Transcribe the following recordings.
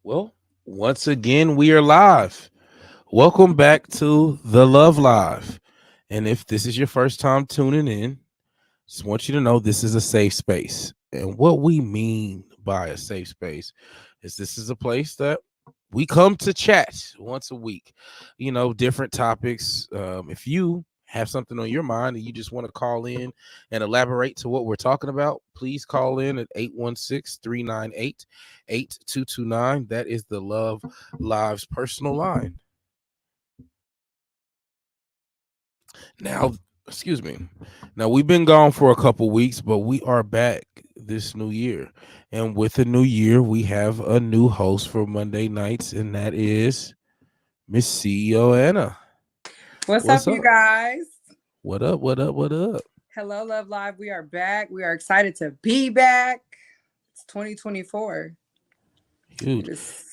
Well, once again, we are live. Welcome back to the Love Live. And if this is your first time tuning in, just want you to know this is a safe space. And what we mean by a safe space is this is a place that we come to chat once a week, different topics. If you have something on your mind and you just want to call in and elaborate to what we're talking about, please call in at 816-398-8229. That is the Love Lives personal line. Now, excuse me. Now, we've been gone for a couple weeks, but we are back this new year. And with the new year, we have a new host for Monday nights, and that is Miss CEO Anna. What's What's up, you up? guys? What up? What up? What up? Hello, Love Live. We are back. We are excited to be back. It's 2024. Huge. It is,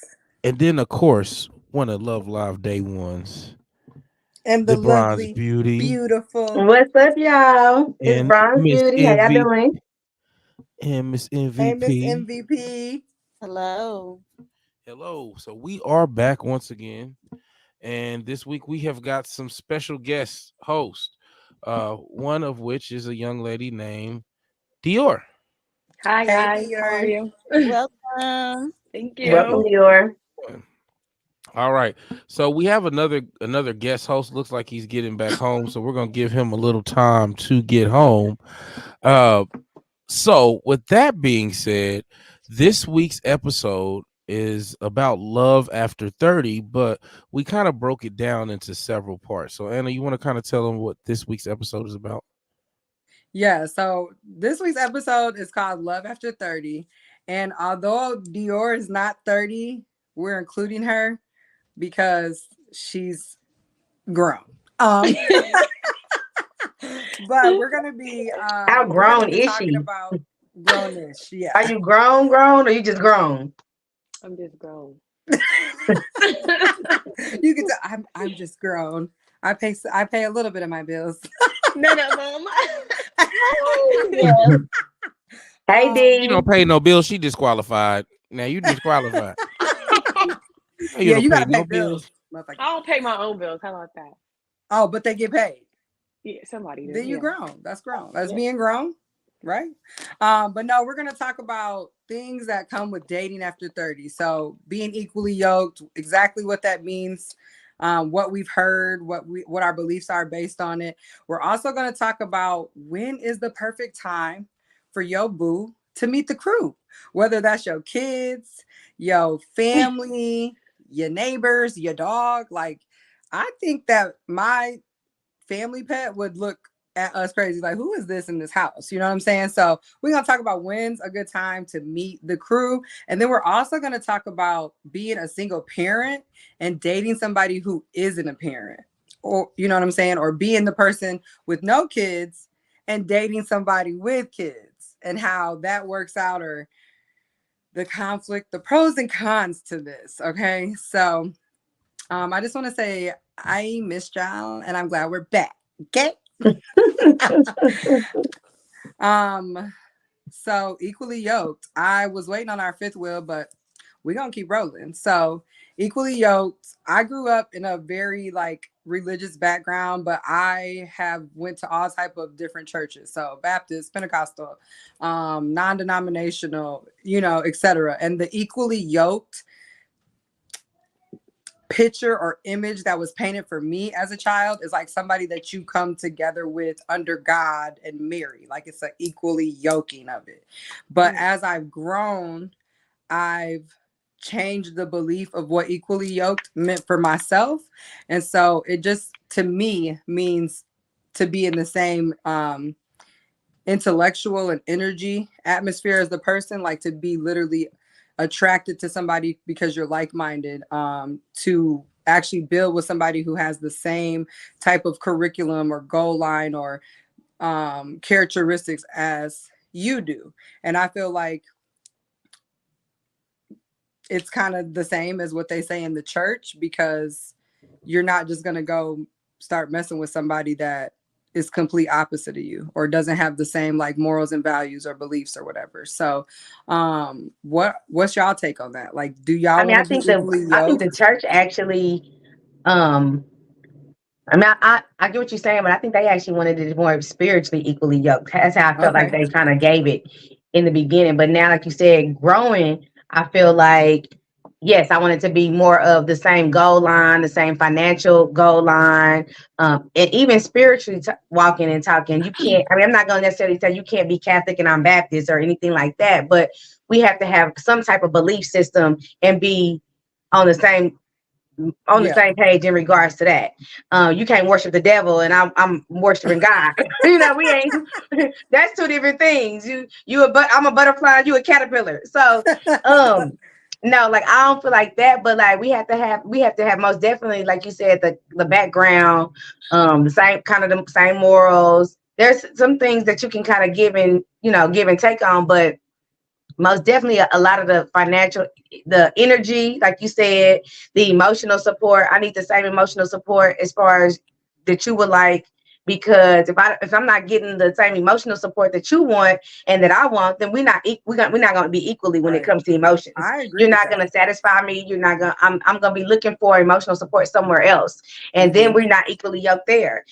And then, of course, one of Love Live Day ones, and the the Bronze lovely, Beauty beautiful, What's up, y'all? It's and Bronze Miss Beauty. How y'all MVP doing? and Miss and Miss MVP. MVP. Hello. Hello. So we are back once again. And this week we have got some special guest hosts. One of which is a young lady named Dior. Hi Hey, guys, how are dear. you? Welcome. Thank How Welcome, you. you Dior. doing? All right. So we have another guest host. Looks like he's getting back home. So we're gonna give him a little time to get home. Uh so with that being said, this week's episode is about love after 30, but we kind of broke it down into several parts. So Anna, you want to kind of tell them what this week's episode is about? Yeah, so this week's episode is called Love After 30. And although Dior is not 30, we're including her because she's grown. But How we're gonna grown be is talking she? about grownish. Yeah. Are you grown, or you just grown? I'm just grown. You can tell I'm just grown. I pay a little bit of my bills. No, no, mom. Yes. Hey, You Um, D. don't pay no bills, she disqualified. Now you disqualified. You yeah, don't you pay gotta pay no bills, bills. motherfucker. I don't pay my own bills. How about that? Oh, but they get paid. Yeah, somebody do. Then you Yeah. grown. That's grown. That's Yeah. being grown, right? But no, we're gonna talk about things that come with dating after 30. So being equally yoked, exactly what that means, what we've heard, what our beliefs are based on it. We're also gonna talk about when is the perfect time for your boo to meet the crew, whether that's your kids, your family, your neighbors, your dog. Like, I think that my family pet would look at us crazy, like, who is this in this house? You know what I'm saying? So we're gonna talk about when's a good time to meet the crew. And then we're also gonna talk about being a single parent and dating somebody who isn't a parent. Or you know what I'm saying? Or being the person with no kids and dating somebody with kids and how that works out, or the conflict, the pros and cons to this. Okay. So I just want to say I missed y'all and I'm glad we're back. Okay. um, so equally yoked. I was waiting on our fifth wheel, but we're gonna keep rolling. So equally yoked. I grew up in a very like religious background, but I have went to all type of different churches. So Baptist, Pentecostal, non-denominational, etc. And the equally yoked picture or image that was painted for me as a child is like somebody that you come together with under God and marry. Like, it's an equally yoking of it. But as I've grown, I've changed the belief of what equally yoked meant for myself. And so it just, to me, means to be in the same intellectual and energy atmosphere as the person, like to be literally attracted to somebody because you're like-minded, to actually build with somebody who has the same type of curriculum or goal line or characteristics as you do. And I feel like it's kind of the same as what they say in the church, because you're not just going to go start messing with somebody that is complete opposite of you or doesn't have the same like morals and values or beliefs or whatever. So what's y'all take on that? Like, do I y'all mean, want to be equally I think the yoked? church actually, um, I mean, I get what you're saying, but I think they actually wanted it more spiritually equally yoked. That's how I felt like Okay. they kind of gave it in the beginning. But now, like you said, growing, I feel like, yes, I want it to be more of the same goal line, the same financial goal line, and even spiritually walking and talking. You can't, I mean, I'm not going to necessarily say you can't be Catholic and I'm Baptist or anything like that, but we have to have some type of belief system and be on the same Yeah. page in regards to that. You can't worship the devil and I'm worshiping God. We ain't. That's two different things. I'm a butterfly. You a caterpillar. So, no, like I don't feel like that. But like we have to have most definitely, like you said, the background, the same kind of the same morals. There's some things that you can kind of give and take on, but most definitely a lot of the financial, the energy, like you said, the emotional support. I need the same emotional support as far as that you would like, because if I'm not getting the same emotional support that you want and that I want, then we're not going to be equally when it Right. comes to emotions. I agree You're with not that. going to satisfy me. You're not going. I'm going to be looking for emotional support somewhere else, and then Mhm. we're not equally yoked there.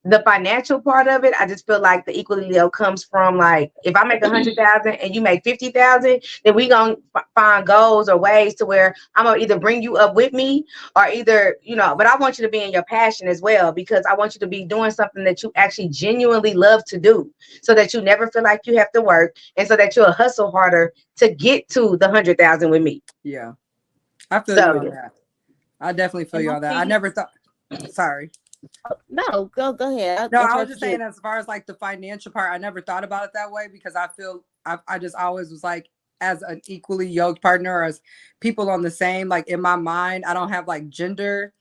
The financial part of it, I just feel like the equally comes from, like, if I make 100,000 and you make 50,000, then we gonna find goals or ways to where I'm gonna either bring you up with me or either, but I want you to be in your passion as well, because I want you to be doing something that you actually genuinely love to do, so that you never feel like you have to work, and so that you'll hustle harder to get to the 100,000 with me. Yeah. I feel you So on that. I definitely feel And you I on that. I think never thought, sorry. no, go ahead. No, I I was just interrupted you. saying, as far as like the financial part, I never thought about it that way because I feel I just always was like, as an equally yoked partner, or as people on the same, like in my mind, I don't have like gender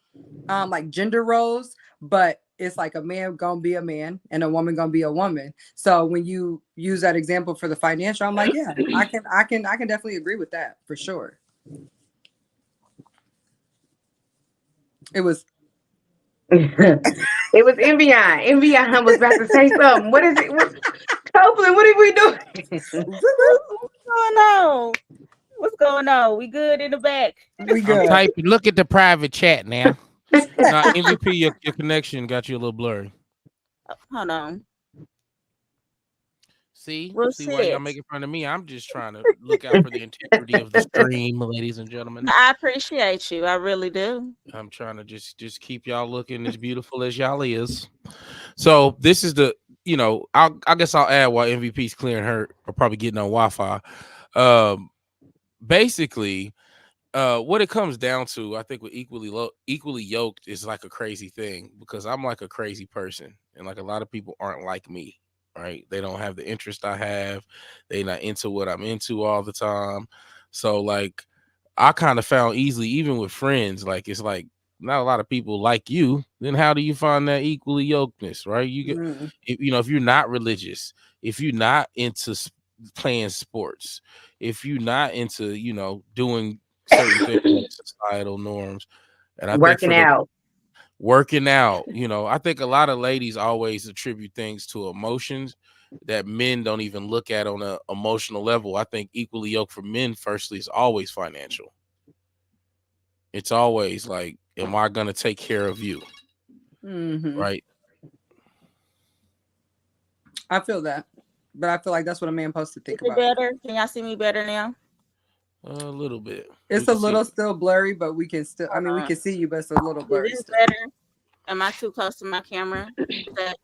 roles, but it's like a man gonna be a man and a woman gonna be a woman. So when you use that example for the financial, I'm like, yeah, I can definitely agree with that for sure. It was it was Envion. Envion was about to say something. What is it? Copeland, what are we doing? What's going on? What's going on? We good in the back? we I'm good. typing. Look at the private chat now. Now, MVP, your connection got you a little blurry. Hold on. See We're why y'all set. making fun of me? I'm just trying to look out for the integrity of the stream, ladies and gentlemen. I appreciate you. I really do. I'm trying to just keep y'all looking as beautiful as y'all is. So this is I guess I'll add while MVP's clearing her or probably getting on Wi-Fi. Basically, what it comes down to, I think, with equally yoked is like a crazy thing, because I'm like a crazy person, and like a lot of people aren't like me, right? They don't have the interest I have. They not into what I'm into all the time. So like, I kind of found easily, even with friends, like it's like not a lot of people like you. Then how do you find that equally yokedness, right? You get, Mm, if you're not religious, if you're not into playing sports, if you're not into doing certain things like societal norms. And I think Working for the out. working out, I think a lot of ladies always attribute things to emotions that men don't even look at on a emotional level. I think equally yoked for men, firstly, is always financial. It's always like, am I going to take care of you? hmm Right. I feel that, but I feel like that's what a man supposed to Is think it about. better? Can y'all see me better now? A little bit. We It's a can see little it. still blurry, but we can still. I Hold mean, we on. can see you, but it's a little Is blurry this still. better? Am I too close to my camera? Is that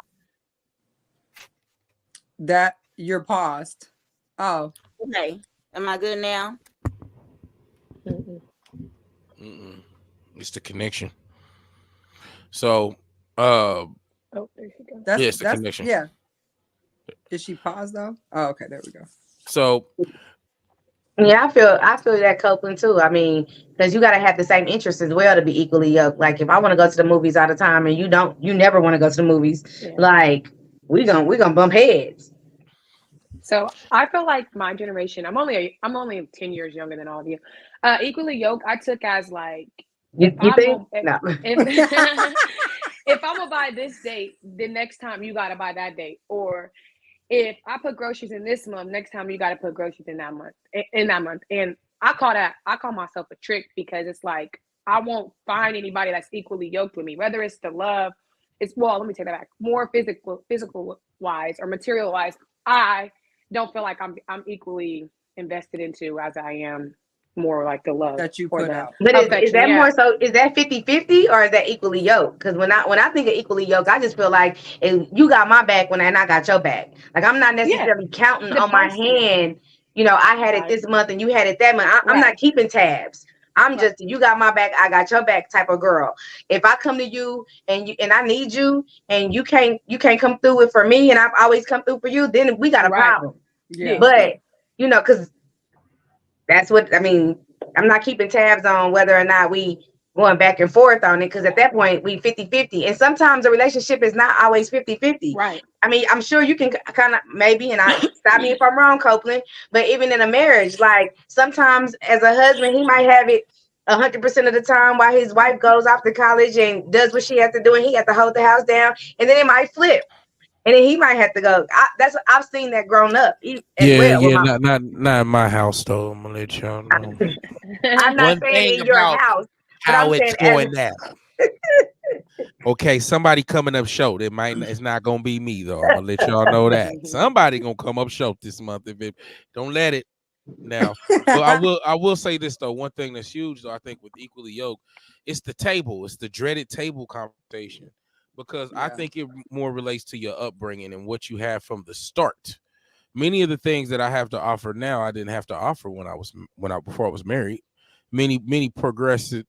That you're paused. Oh, okay? Am I good now? Mm-mm. It's the connection. So, Oh, there she goes. yeah, it's the that's connection. yeah. Is she paused though? Oh, okay, there we go. So, Yeah, I feel that, Copeland, too. I mean, because you got to have the same interests as well to be equally yoked. Like, if I want to go to the movies all the time and you never want to go to the movies, Yeah. like we gonna bump heads. So I feel like my generation. I'm only 10 years younger than all of you. Equally yoked. I took as like, You if you I'm think? on if No. if, if I'm gonna buy this date, the next time you gotta buy that date. Or if I put groceries in this month, next time you gotta put groceries in that month. In that month. And I call myself a trick because it's like I won't find anybody that's equally yoked with me, whether it's the love, it's well, let me take that back. More physical wise or material wise, I don't feel like I'm equally invested into as I am more like the love that you or put the out. But is affection. that Yeah. more so? Is that 50-50 or is that equally yoked? Because when I think of equally yoked, I just feel like if you got my back and I got your back. Like I'm not Yeah. necessarily counting The on my person. hand. You know, I had it Right. this month and you had it that month. I'm not Right. keeping tabs. I'm Right. just you got my back, I got your back type of girl. If I come to you and I need you and you can't come through it for me and I've always come through for you, then we got a Right. problem. Yeah. Yeah. But because that's what I mean. I'm not keeping tabs on whether or not we going back and forth on it because at that point we 50-50. And sometimes a relationship is not always 50-50. Right. I mean, I'm sure you can kind of maybe, and I stop me if I'm wrong, Copeland, but even in a marriage, like sometimes as a husband, he might have it 100% of the time while his wife goes off to college and does what she has to do and he has to hold the house down. And then it might flip. And then he might have to go. I've seen that grown up as Yeah, well with yeah, my not in my house though. I'm gonna let y'all know. I'm not One saying thing in your about house, but I'm how it's saying as going down. Okay, somebody coming up short. It's not gonna be me though. I'm gonna let y'all know that somebody gonna come up short this month. If it don't let it now, but I will say this though. One thing that's huge though, I think with equally yoked, it's the table. It's the dreaded table conversation because I Yeah. think it more relates to your upbringing and what you have from the start. Many of the things that I have to offer now, I didn't have to offer before I was married. Many progressions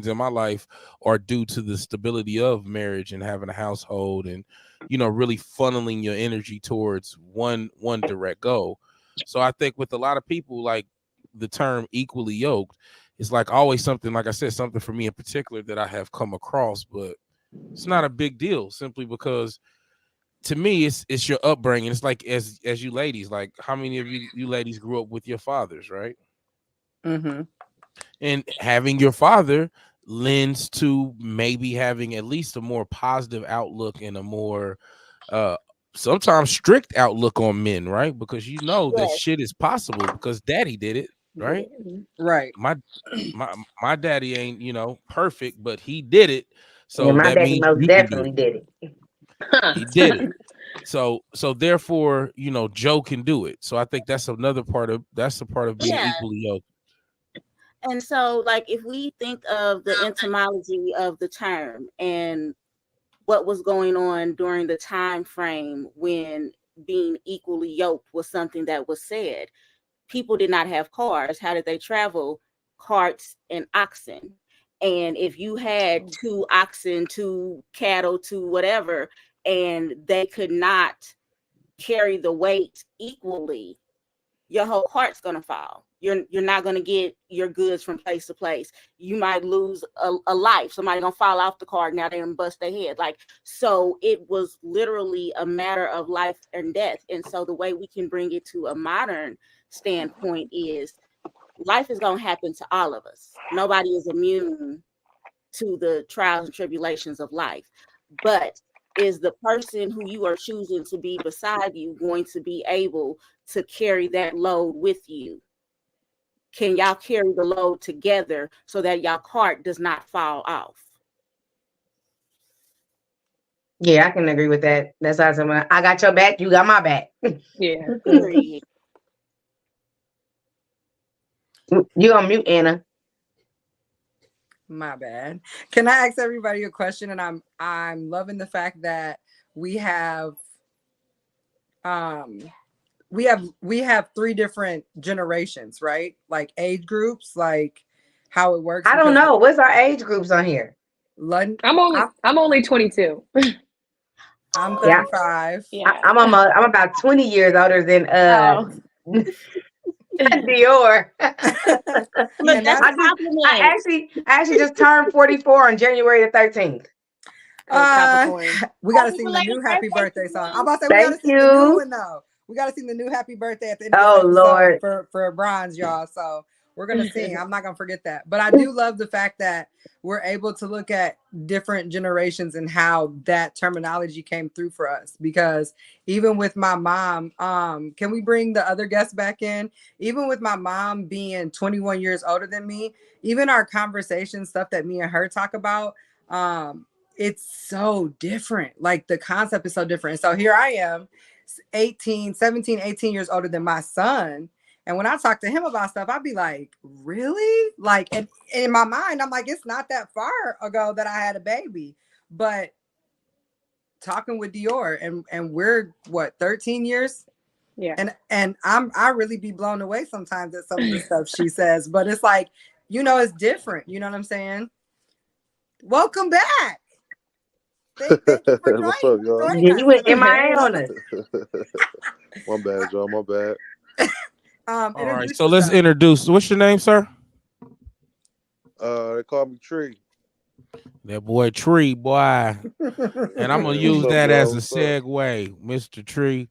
in my life are due to the stability of marriage and having a household and really funneling your energy towards one direct goal. So I think with a lot of people, like the term equally yoked is like always something, like I said, something for me in particular that I have come across, but it's not a big deal simply because to me it's your upbringing. It's like as you ladies, like how many of you ladies grew up with your fathers, right? Mm-hmm. And having your father lends to maybe having at least a more positive outlook and a more uh sometimes strict outlook on men, right? Because that Yes. shit is possible because daddy did it, Yeah. right? Right. My daddy ain't perfect, but he did it, yeah, so my that daddy means most you can do definitely it. did it. Huh. He did it. So therefore, Joe can do it. So I think that's a part of being Yeah. equally yoked. And so, like, if we think of the etymology of the term and what was going on during the time frame when being equally yoked was something that was said, people did not have cars. How did they travel? Carts and oxen. And if you had two oxen, two cattle, two whatever, and they could not carry the weight equally, your whole cart's gonna fall. You're not gonna get your goods from place to place. You might lose a life. Somebody gonna fall off the cart. Now they're gonna bust their head. Like, so it was literally a matter of life and death. And so the way we can bring it to a modern standpoint is life is gonna happen to all of us. Nobody is immune to the trials and tribulations of life. But is the person who you are choosing to be beside you going to be able to carry that load with you? Can y'all carry the load together so that y'all cart does not fall off? Yeah, I can agree with that. That's awesome. I got your back, you got my back. Yeah. Period. You on mute, Anna. My bad. Can I ask everybody a question? And I'm loving the fact that we have um we have three different generations, right? Like age groups, like how it works I don't because know. What's our age groups on here? London, I'm only 22. I'm Yeah, 35. Yeah. I'm about 20 years older than Oh. Dior. Look, And that's a I just compliment. I actually just turned 44 on January the 13th. Oh, Capricorn. we got to Happy sing the new belated happy birthday to birthday song. I'm you. about to say we got to Thank sing the new you. one though. We got to sing the new happy birthday at the end of this Oh episode Lord. for bronze, y'all. So We're gonna sing. I'm not gonna forget that. But I do love the fact that we're able to look at different generations and how that terminology came through for us. Because even with my mom, can we bring the other guests back in? Even with my mom being 21 years older than me, even our conversation stuff that me and her talk about, it's so different. Like the concept is so different. So here I am, 18, 17, 18 years older than my son. And when I talk to him about stuff, I'd be like, really? Like, and in my mind, I'm like, it's not that far ago that I had a baby. But talking with Dior, and we're what, 13 years? Yeah. And I really be blown away sometimes at some of the stuff she says. But it's like, it's different. You know what I'm saying? Welcome back. Thank you for What's up, y'all? joining Yeah, us you went tonight. MIA on us. My bad, y'all. My bad. All right, Introduce so let's yourself. introduce. What's your name, sir? They call me Tree. That boy Tree, boy. And I'm gonna Hey, what's use up, that as y'all? a What's up? segue, Mr. Tree.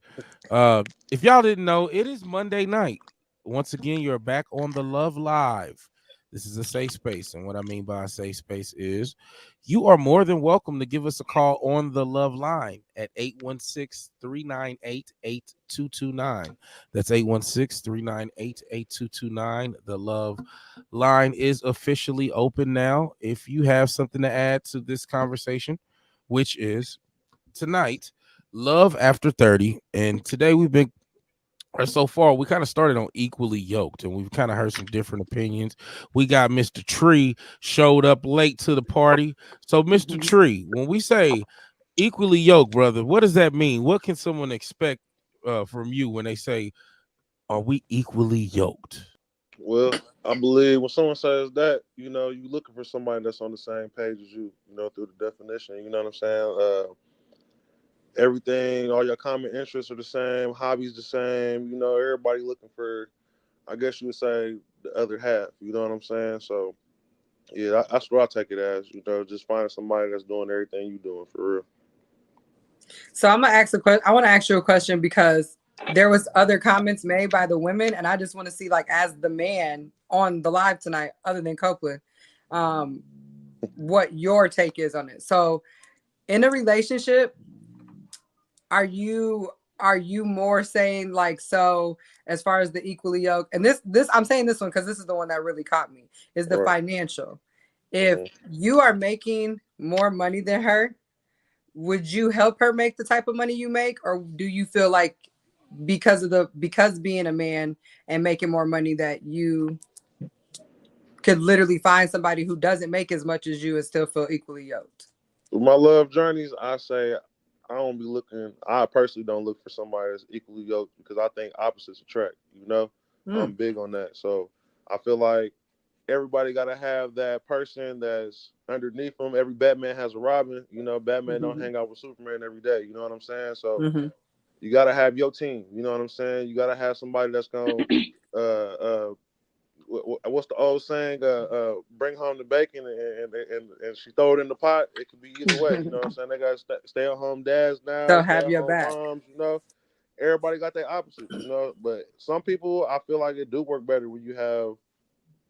If y'all didn't know, it is Monday night. Once again, you're back on the Love Live. This is a safe space, and what I mean by a safe space is you are more than welcome to give us a call on the Love Line at 816-398-8229. That's 816-398-8229. The Love Line is officially open now. If you have something to add to this conversation, which is tonight, Love After 30. And today we've been, or so far, we kind of started on Equally Yoked, and we've kind of heard some different opinions. We got Mr. Tree showed up late to the party. So, Mr. Tree, when we say equally yoked, brother, what does that mean? What can someone expect from you when they say, are we equally yoked? Well, I believe when someone says that, you looking for somebody that's on the same page as you, through the definition. You know what I'm saying? Everything, all your common interests are the same, hobbies the same. Everybody looking for, I guess you would say, the other half. You know what I'm saying? So, yeah, that's what I take it as. Just finding somebody that's doing everything you doing for real. So I'm gonna ask a question. I want to ask you a question because there was other comments made by the women, and I just want to see, like, as the man on the live tonight, other than Copeland, um, what your take is on it. So, in a relationship, are you more saying like, so as far as the equally yoked, and this I'm saying this one because this is the one that really caught me, is the Right. financial. If hmm you are making more money than her, would you help her make the type of money you make, or do you feel like because being a man and making more money that you could literally find somebody who doesn't make as much as you and still feel equally yoked? With my love journeys, I say I don't be looking. I personally don't look for somebody that's equally yoked because I think opposites attract. Mm. I'm big on that. So I feel like everybody got to have that person that's underneath them. Every Batman has a Robin. Batman don't Mm-hmm. hang out with Superman every day. You know what I'm saying? So Mm-hmm. you got to have your team. You know what I'm saying? You got to have somebody that's going to what's the old saying? Bring home the bacon and she throw it in the pot. It could be either way. You know what I'm saying? They got stay at home dads now, So stay have at your home back. moms. Everybody got their opposites. But some people, I feel like it do work better when you have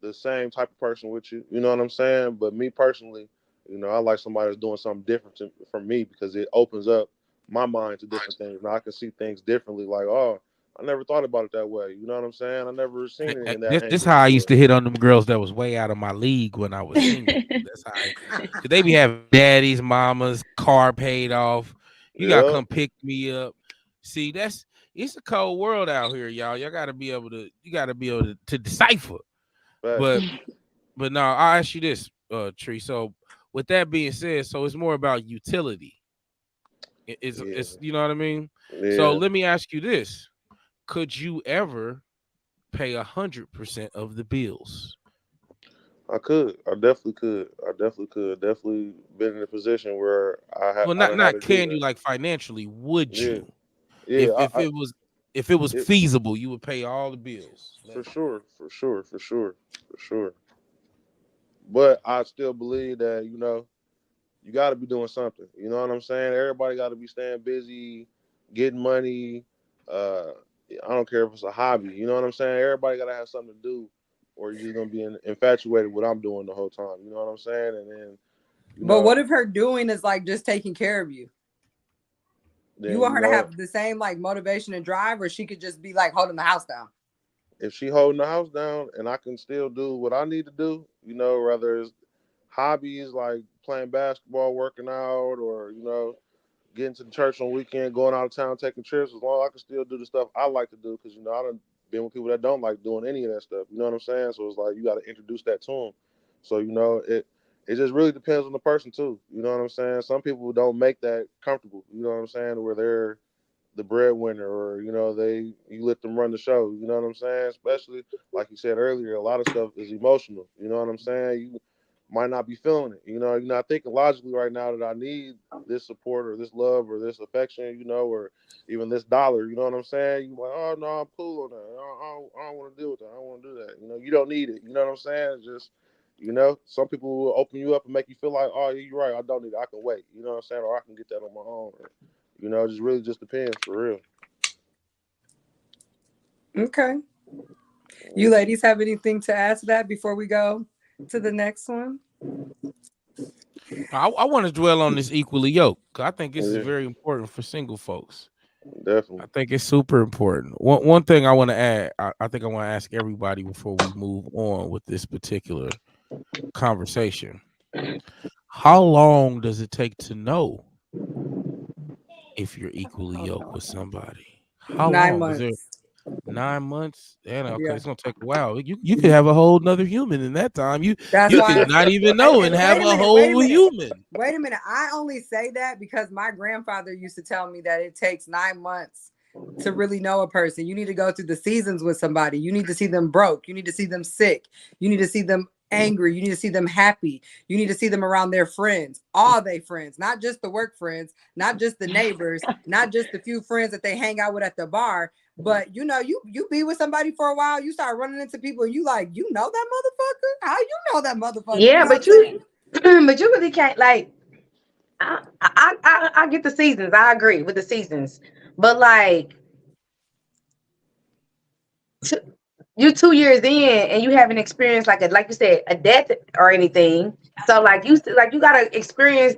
the same type of person with you. You know what I'm saying? But me personally, I like somebody that's doing something different from me because it opens up my mind to different things. Now I can see things differently. Like, oh, I never thought about it that way. You know what I'm saying? I never seen it in that This angle how I used before. to hit on them girls that was way out of my league when I was single. That's how cause they be having daddies, mamas, car paid off. You gotta Yeah, come pick me up. See, it's a cold world out here, y'all. Y'all gotta be able to decipher. facts. But no, I'll ask you this, Tree. So with that being said, so it's more about utility. Yeah, It's you know what I mean? So yeah. let me ask you this. Could you ever pay 100% of the bills? I could. I definitely could. I definitely could. Definitely been in a position where Well, I not done had not to do can you, that. like, financially, would Yeah, you? yeah. If it was It, feasible, you would pay all the bills. for sure, for sure, for sure, for sure. But I still believe that you got to be doing something. You know what I'm saying? Everybody got to be staying busy, getting money. Uh, I don't care if it's a hobby. You know what I'm saying? Everybody got to have something to do or you're just gonna be infatuated with what I'm doing the whole time. You know what I'm saying? And then, you But know, what if her doing is like just taking care of you? You then want her to have the same like motivation and drive, or she could just be like holding the house down? if she holding the house down and I can still do what I need to do, whether it's hobbies like playing basketball, working out, or getting to the church on weekend, going out of town, taking trips, as long as I can still do the stuff I like to do, because I done been with people that don't like doing any of that stuff. You know what I'm saying? So it's like you got to introduce that to them. So it just really depends on the person too. You know what I'm saying? Some people don't make that comfortable. You know what I'm saying? Where they're the breadwinner, or you let them run the show. You know what I'm saying? Especially like you said earlier, a lot of stuff is emotional. You know what I'm saying? You might not be feeling it. You're not thinking logically right now that I need this support or this love or this affection, or even this dollar. You know what I'm saying? You like, oh no, I'm cool on that. I don't want to deal with that. I don't want to do that. You don't need it. You know what I'm saying? It's just, some people will open you up and make you feel like, oh, you're right. I don't need it. I can wait. You know what I'm saying? Or I can get that on my own. Or, just really just depends for real. Okay. You ladies have anything to add to that before we go to the next one? I want to dwell on this equally yoked. I think this is Yeah, very important for single folks. definitely. I think it's super important. One thing I want to add, I think I want to ask everybody before we move on with this particular conversation. How long does it take to know if you're equally yoked with somebody? How 9 long? Is there months. 9 months? And okay, Yeah. it's gonna take a while. You could have a whole nother human in that time. You That's you why. could not even know and have Wait a a minute. Wait a whole minute. human. Wait a minute. I only say that because my grandfather used to tell me that it takes 9 months to really know a person. You need to go through the seasons with somebody. You need to see them broke. You need to see them sick. You need to see them angry. You need to see them happy. You need to see them around their friends, all their friends, not just the work friends, not just the neighbors, not just the few friends that they hang out with at the bar. But you be with somebody for a while, you start running into people, and you like, you know that motherfucker? How you know that motherfucker? You Yeah, know what I'm but saying? but you really can't like. I get the seasons. I agree with the seasons, but like t- you 2 years in and you haven't experienced like you said a death or anything. So like you gotta experience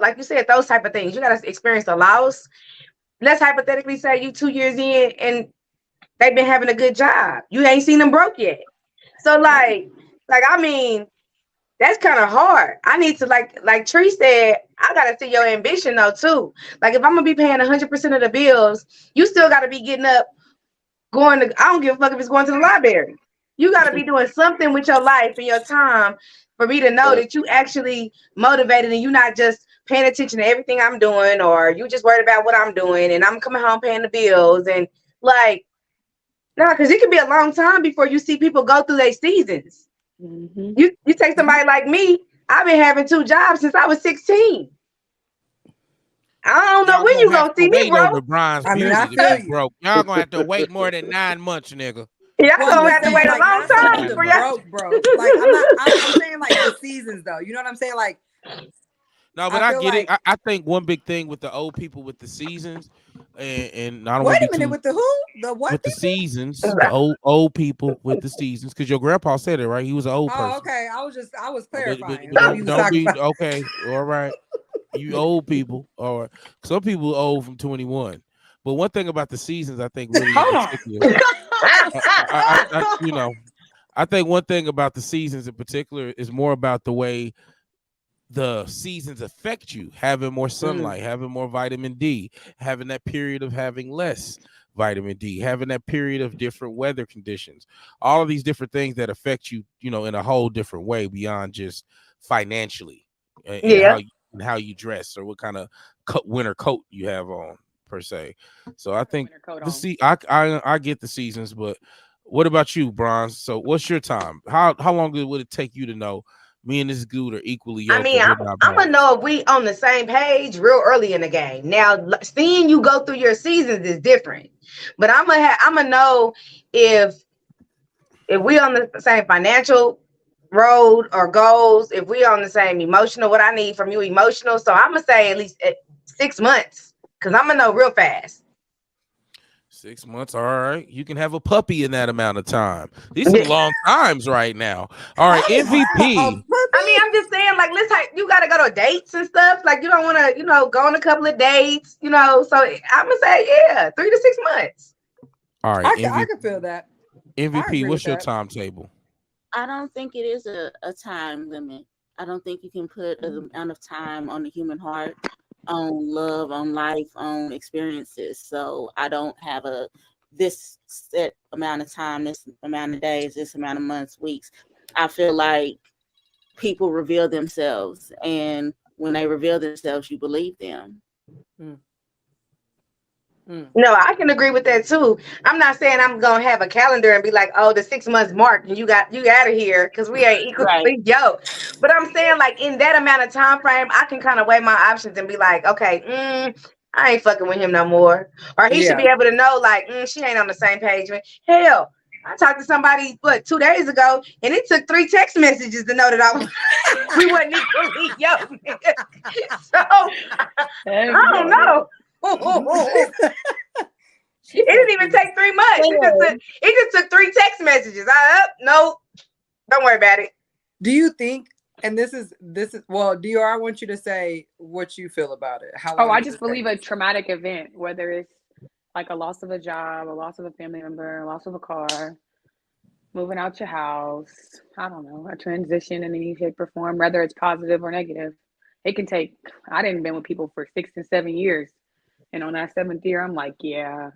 like you said those type of things. You gotta experience the loss. Let's hypothetically say you 2 years in and they've been having a good job. You ain't seen them broke yet. So like I mean that's kind of hard. I need to like Tree said, I gotta see your ambition though too. Like if I'm gonna be paying 100% of the bills, you still gotta be getting up, going to. I don't give a fuck if it's going to the library. You gotta be doing something with your life and your time for me to know But that you actually motivated and you're not just paying attention to everything I'm doing, or you just worried about what I'm doing and I'm coming home paying the bills and like no, because it can be a long time before you see people go through their seasons. Mm-hmm. You take somebody like me. I've been having 2 jobs since I was 16. I don't know Y'all when gonna you have gonna to see me, wait bro. over Brian's I mean, I beauty to feel be you. broke. Y'all gonna have to wait more than 9 months, nigga. Y'all Well, I'm gonna just have to saying, wait a like, long not so time much the 9 before y'all. months. broke. Like, I'm not. I'm saying like the seasons though. You know what I'm saying? Like, No, but I I feel get it. like. I think one big thing with the old people with the seasons, and I don't Wait want to a be minute, too with the who? The what with the people? seasons, the old people with the seasons, because your grandpa said it right. He was an old Oh, person. okay. I was clarifying But who you was don't talking be about. okay. All right, you old people, or some people old from 21. But one thing about the seasons, I think really in Hold on. particular, I think one thing about the seasons in particular is more about the way the seasons affect you, having more Mm, sunlight, having more vitamin D, having that period of having less vitamin D, having that period of different weather conditions, all of these different things that affect you, in a whole different way beyond just financially, and Yeah. how you dress or what kind of winter coat you have on per se. So I Got a think winter coat the on. see I get the seasons, but what about you, Bronze? So what's your time? How long would it take you to know me and this dude are equally I yoked mean, or we're I'm, not I'm gonna balanced? know if we on the same page real early in the game. Now, seeing you go through your seasons is different, but I'm gonna know if we on the same financial road or goals, if we on the same emotional, what I need from you emotional. So I'm gonna say at least 6 months because I'm gonna know real fast. 6 months. All right. You can have a puppy in that amount of time. These some long times right now. All right. MVP. I mean, I'm just saying, like, you gotta go to dates and stuff. Like, you don't want to, go on a couple of dates, So I'm gonna say, yeah, 3 to 6 months. All right. I can feel that. I MVP, agree with what's your that. timetable? I don't think it is a time limit. I don't think you can put an amount of time on the human heart, on love, on life, on experiences. So I don't have this set amount of time, this amount of days, this amount of months, weeks. I feel like people reveal themselves, and when they reveal themselves, you believe them. No, I can agree with that too. I'm not saying I'm gonna have a calendar and be like, oh, the 6 months mark and you out of here because we ain't equally Right. yoked. But I'm saying, like, in that amount of time frame, I can kind of weigh my options and be like, okay, I ain't fucking with him no more. Or he should be able to know, like, she ain't on the same page. Hell, I talked to somebody 2 days ago, and it took 3 text messages to know that we wasn't equally yoked. So I don't know. It didn't even take 3 months. It just took 3 text messages. No, don't worry about it. Do you think? And this is well, Dior, I want you to say what you feel about it. How long I did just it believe take? a traumatic event, whether it's like a loss of a job, a loss of a family member, a loss of a car, moving out your house. I don't know, a transition in any shape or form, whether it's positive or negative. It can take. I didn't been with people for 6 and 7 years, and on that 7th year, I'm like, yeah.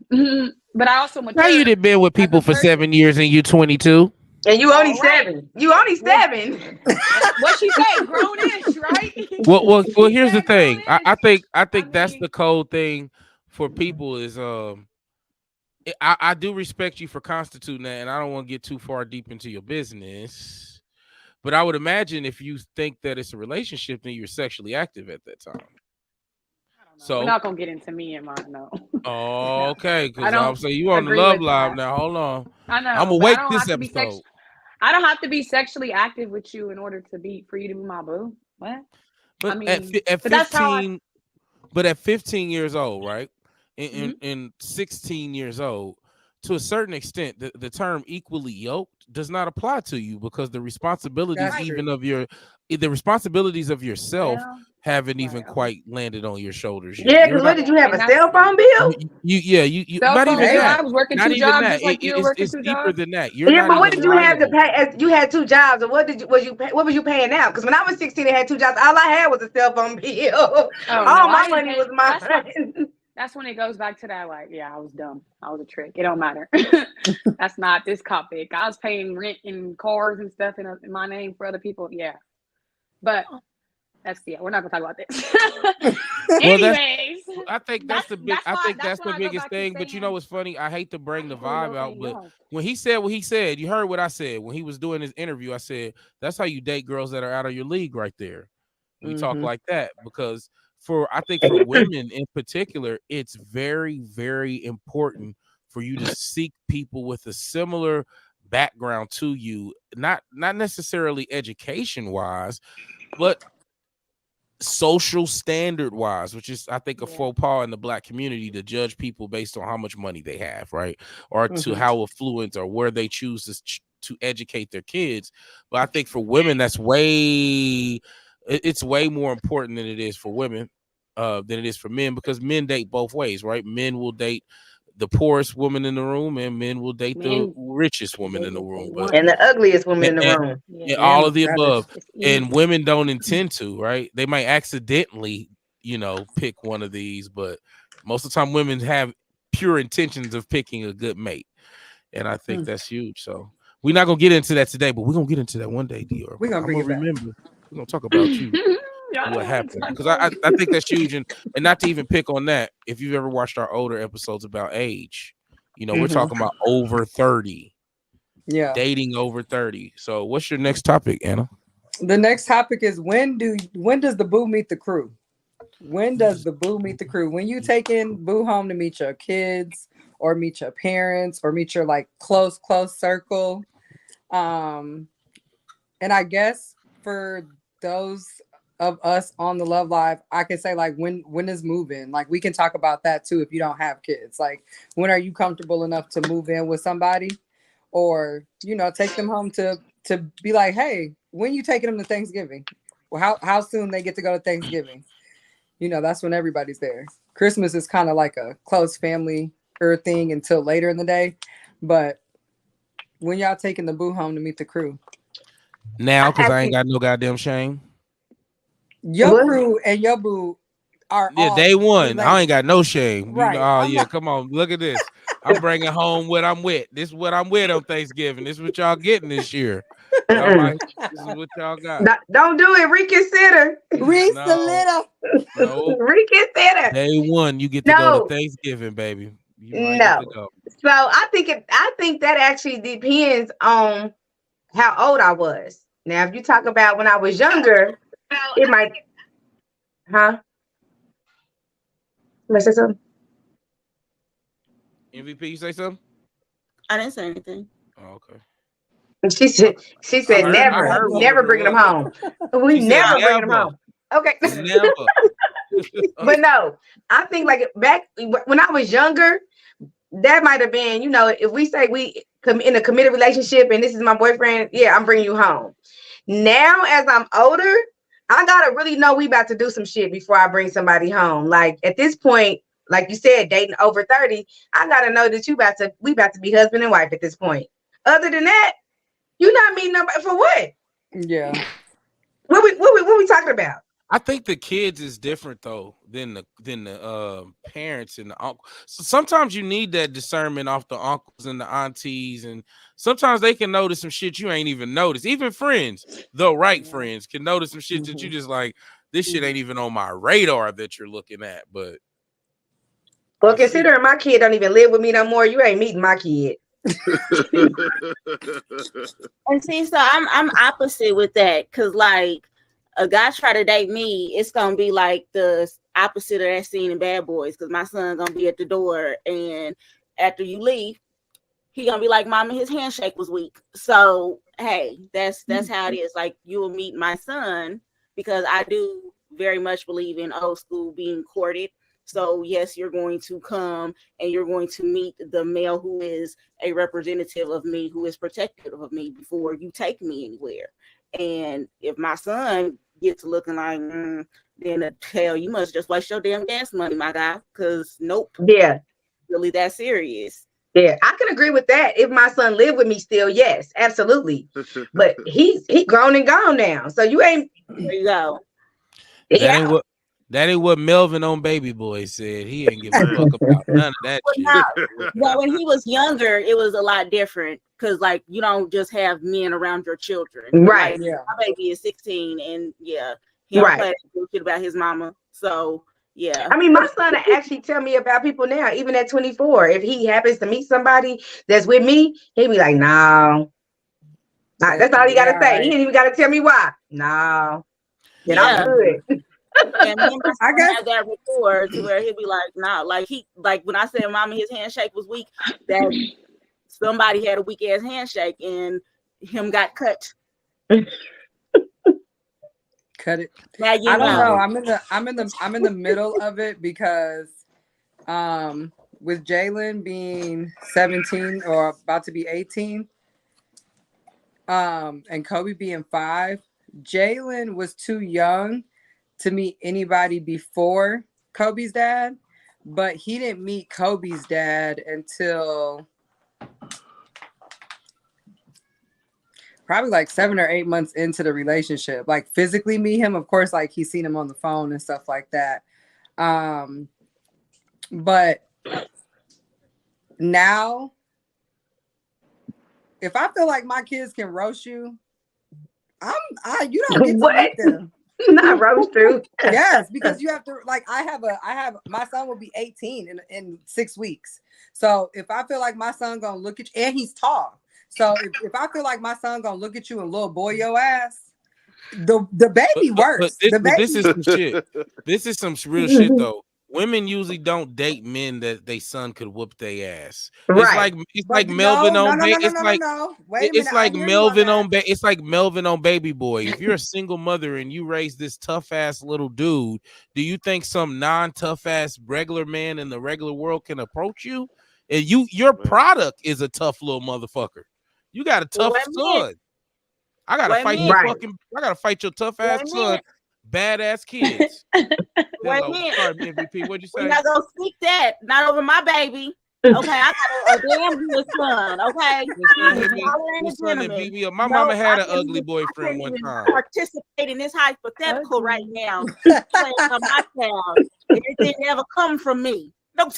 But I also Now you matured did been with as a people for person. 7 years and you 22. And you only All right. 7. You only 7. What she say? Grown-ish, right? Well. Here's the Said thing. grown-ish. I I think that's mean, the cold thing for people is I do respect you for constituting that, and I don't want to get too far deep into your business. But I would imagine if you think that it's a relationship, then you're sexually active at that time. I don't know. We're So, not gonna get into me and mine, no. No, okay, I because I'm don't saying you on the agree Love with Live that. now. Hold on, I I'm know, gonna but I wait don't this have to be episode. I don't have to be sexually active with you in order for you to be my boo. What? I But mean, at but that's how I. 15, but at 15 years old, right, Mhm. and 16 years old, to a certain extent, the term equally yoked does not apply to you because That's true. the responsibilities of yourself Well, haven't even right, okay, quite landed on your shoulders yet. Yeah, You're because what not. did yeah, you have, and a that's cell phone bill? You cell not phone even bill. Hey, that. I was working Not 2 even jobs that. just like you were working It's 2 deeper jobs. than that. You're Yeah, not but what even did you have to liable. pay? You had 2 jobs, or what was you paying out? Because when I was 16 and had 2 jobs, all I had was a cell phone bill. Oh no, All I my didn't money pay. was That's why. mine. That's when it goes back to that. Like, yeah, I was dumb. I was a trick. It don't matter. That's not this topic. I was paying rent and cars and stuff in my name for other people. Yeah, but we're not gonna talk about this. Well, that's Anyways, I think that's the big. that's I why think that's the I go biggest back to thing. But you know saying what's funny? I hate to bring I'm the equally vibe out, but yoked. when he said what he said, you heard what I said when he was doing his interview. I said that's how you date girls that are out of your league, right there. We talk like that because I think for women in particular, it's very, very important for you to seek people with a similar background to you, not necessarily education wise, but social standard wise, which is I think a Yeah. faux pas in the black community to judge people based on how much money they have, right, or to Mhm. how affluent or where they choose to educate their kids. But I think for women, it's way more important than it is for women, than it is for men, because men date both ways, right? Men will date the poorest woman in the room, and men will date the Men richest woman date in the what they room. But want. And the ugliest woman in the and, room. Yeah. and all And of the that is above. It's easy. And women don't intend to, right? They might accidentally, pick one of these, but most of the time women have pure intentions of picking a good mate. And I think that's huge. So we're not gonna get into that today, but we're gonna get into that one day, Dior. we're gonna I'm bring gonna it back. remember. We're gonna talk about you Y'all and don't what want to happened. talk Because about I me. think that's huge. And not to even pick on that, if you've ever watched our older episodes about age, we're talking about over 30. Yeah. Dating over 30. So what's your next topic, Anna? The next topic is when does the boo meet the crew? When does the boo meet the crew? When you taking boo home to meet your kids or meet your parents or meet your like close circle. And I guess for those of us on the Love Live, I can say like when is move-in? Like we can talk about that too if you don't have kids. Like when are you comfortable enough to move in with somebody? Or, take them home to be like, hey, when you taking them to Thanksgiving? Well, how soon they get to go to Thanksgiving? That's when everybody's there. Christmas is kind of like a close family thing until later in the day. But when y'all taking the boo home to meet the crew? Now, because I ain't Actually, got no goddamn shame. Your what? crew and your boo are Yeah, all day one. I ain't related. got no shame. Right. Oh I'm yeah, not. come on, look at this. I'm bringing home what I'm with. This is what I'm with on Thanksgiving. This is what y'all getting this year. All Mm-mm. right, this is what y'all got. Don't do it. Reconsider. Reese the No, little. no. Reconsider. Day one, you get to go to No, Thanksgiving, baby. You might get to no. go. So I think that actually depends on how old I was. Now, if you talk about when I was younger, it might, huh? Let's say something. MVP, you say something? I didn't say anything. Oh, okay. She I, said, she I said, She heard. said I never, heard never. one, but never it bringing them was. home. We She said never bringing them never, home. Okay. never. But no, I think like back when I was younger, that might have been, if we say we come in a committed relationship and this is my boyfriend, yeah, I'm bringing you home. Now, as I'm older, I gotta really know we about to do some shit before I bring somebody home. Like at this point, like you said, dating over 30, I gotta know that we about to be husband and wife at this point. Other than that, you not meeting nobody for what? Yeah. What we talking about? I think the kids is different though than the parents and the uncle. So sometimes you need that discernment off the uncles and the aunties, and sometimes they can notice some shit you ain't even noticed. Even friends, the right Yeah. friends, can notice some shit that you Mhm. just like. This shit ain't even on my radar that you're looking at. But Well, I see. considering my kid don't even live with me no more, you ain't meeting my kid. And see, so I'm opposite with that, because like a guy try to date me, it's gonna be like the opposite of that scene in Bad Boys, because my son gonna be at the door, and after you leave, he gonna be like, "Mama, his handshake was weak." So hey, that's how it is. Like you will meet my son, because I do very much believe in old school being courted. So yes, you're going to come and you're going to meet the male who is a representative of me, who is protective of me before you take me anywhere. And if my son gets looking like, then hell, you must just waste your damn gas money, my guy. Because nope, Yeah. really that serious. Yeah, I can agree with that. If my son lived with me still, yes, absolutely. But he grown and gone now. So you ain't There you go. That yeah. ain't what Melvin on Baby Boy said. He ain't give a fuck about none of that Well, shit. now, well, when he was younger, it was a lot different, because like you don't just have men around your children. But like Right, Yeah. my baby is 16, and yeah, he don't right. play that shit about his mama. So yeah, I mean, my son will actually tell me about people now, even at 24. If he happens to meet somebody that's with me, he'll be like, no. That's all he Yeah. gotta say. He Right. ain't even gotta tell me why. No. Then I'm yeah. good. And me and my I son guess. have that rapport to where he'll be like, nah, like when I said mama his handshake was weak, that somebody had a weak ass handshake and him got cut. Cut it. Now I you don't know. know. I'm in the middle of it because with Jalen being 17 or about to be 18, and Kobe being 5, Jalen was too young to meet anybody before Kobe's dad, but he didn't meet Kobe's dad until probably like 7 or 8 months into the relationship. Like physically meet him, of course, like he's seen him on the phone and stuff like that. Um, but now, if I feel like my kids can roast you, you don't get to What? meet them. Not roast through. Yes, because you have to like I have my son will be 18 in 6 weeks. So if I feel like my son gonna look at you, and he's tall. So if I feel like my son gonna look at you and little boy your ass, the But baby but but worse. this The but this baby is some shit. This is some real shit though. women usually don't date men that they son could whoop their ass. Right. It's But like Melvin no, no, on no, no, no, it's no, no, like no. Wait a minute. it's I like hear you on Melvin that. on it's like Melvin on Baby Boy. If you're a single mother and you raise this tough ass little dude, do you think some non-tough ass regular man in the regular world can approach you? And your Man. product is a tough little motherfucker. You got a tough Wait a minute. son. I gotta Wait a fight your minute. Right. I gotta fight your tough Wait ass a son, minute. badass kids. Wait a Hello, minute. sorry, MVP. What'd you We're say? not gonna speak that. Not over my baby. Okay, I got a damn good son. Okay, Your son hit he's me. hollering Your and son that beat gentleman. me up. My No, mama had I an can't ugly even. I boyfriend can't one even time. participate in this hypothetical right Ugly. now. Playing on my child. Everything ever come from me. No.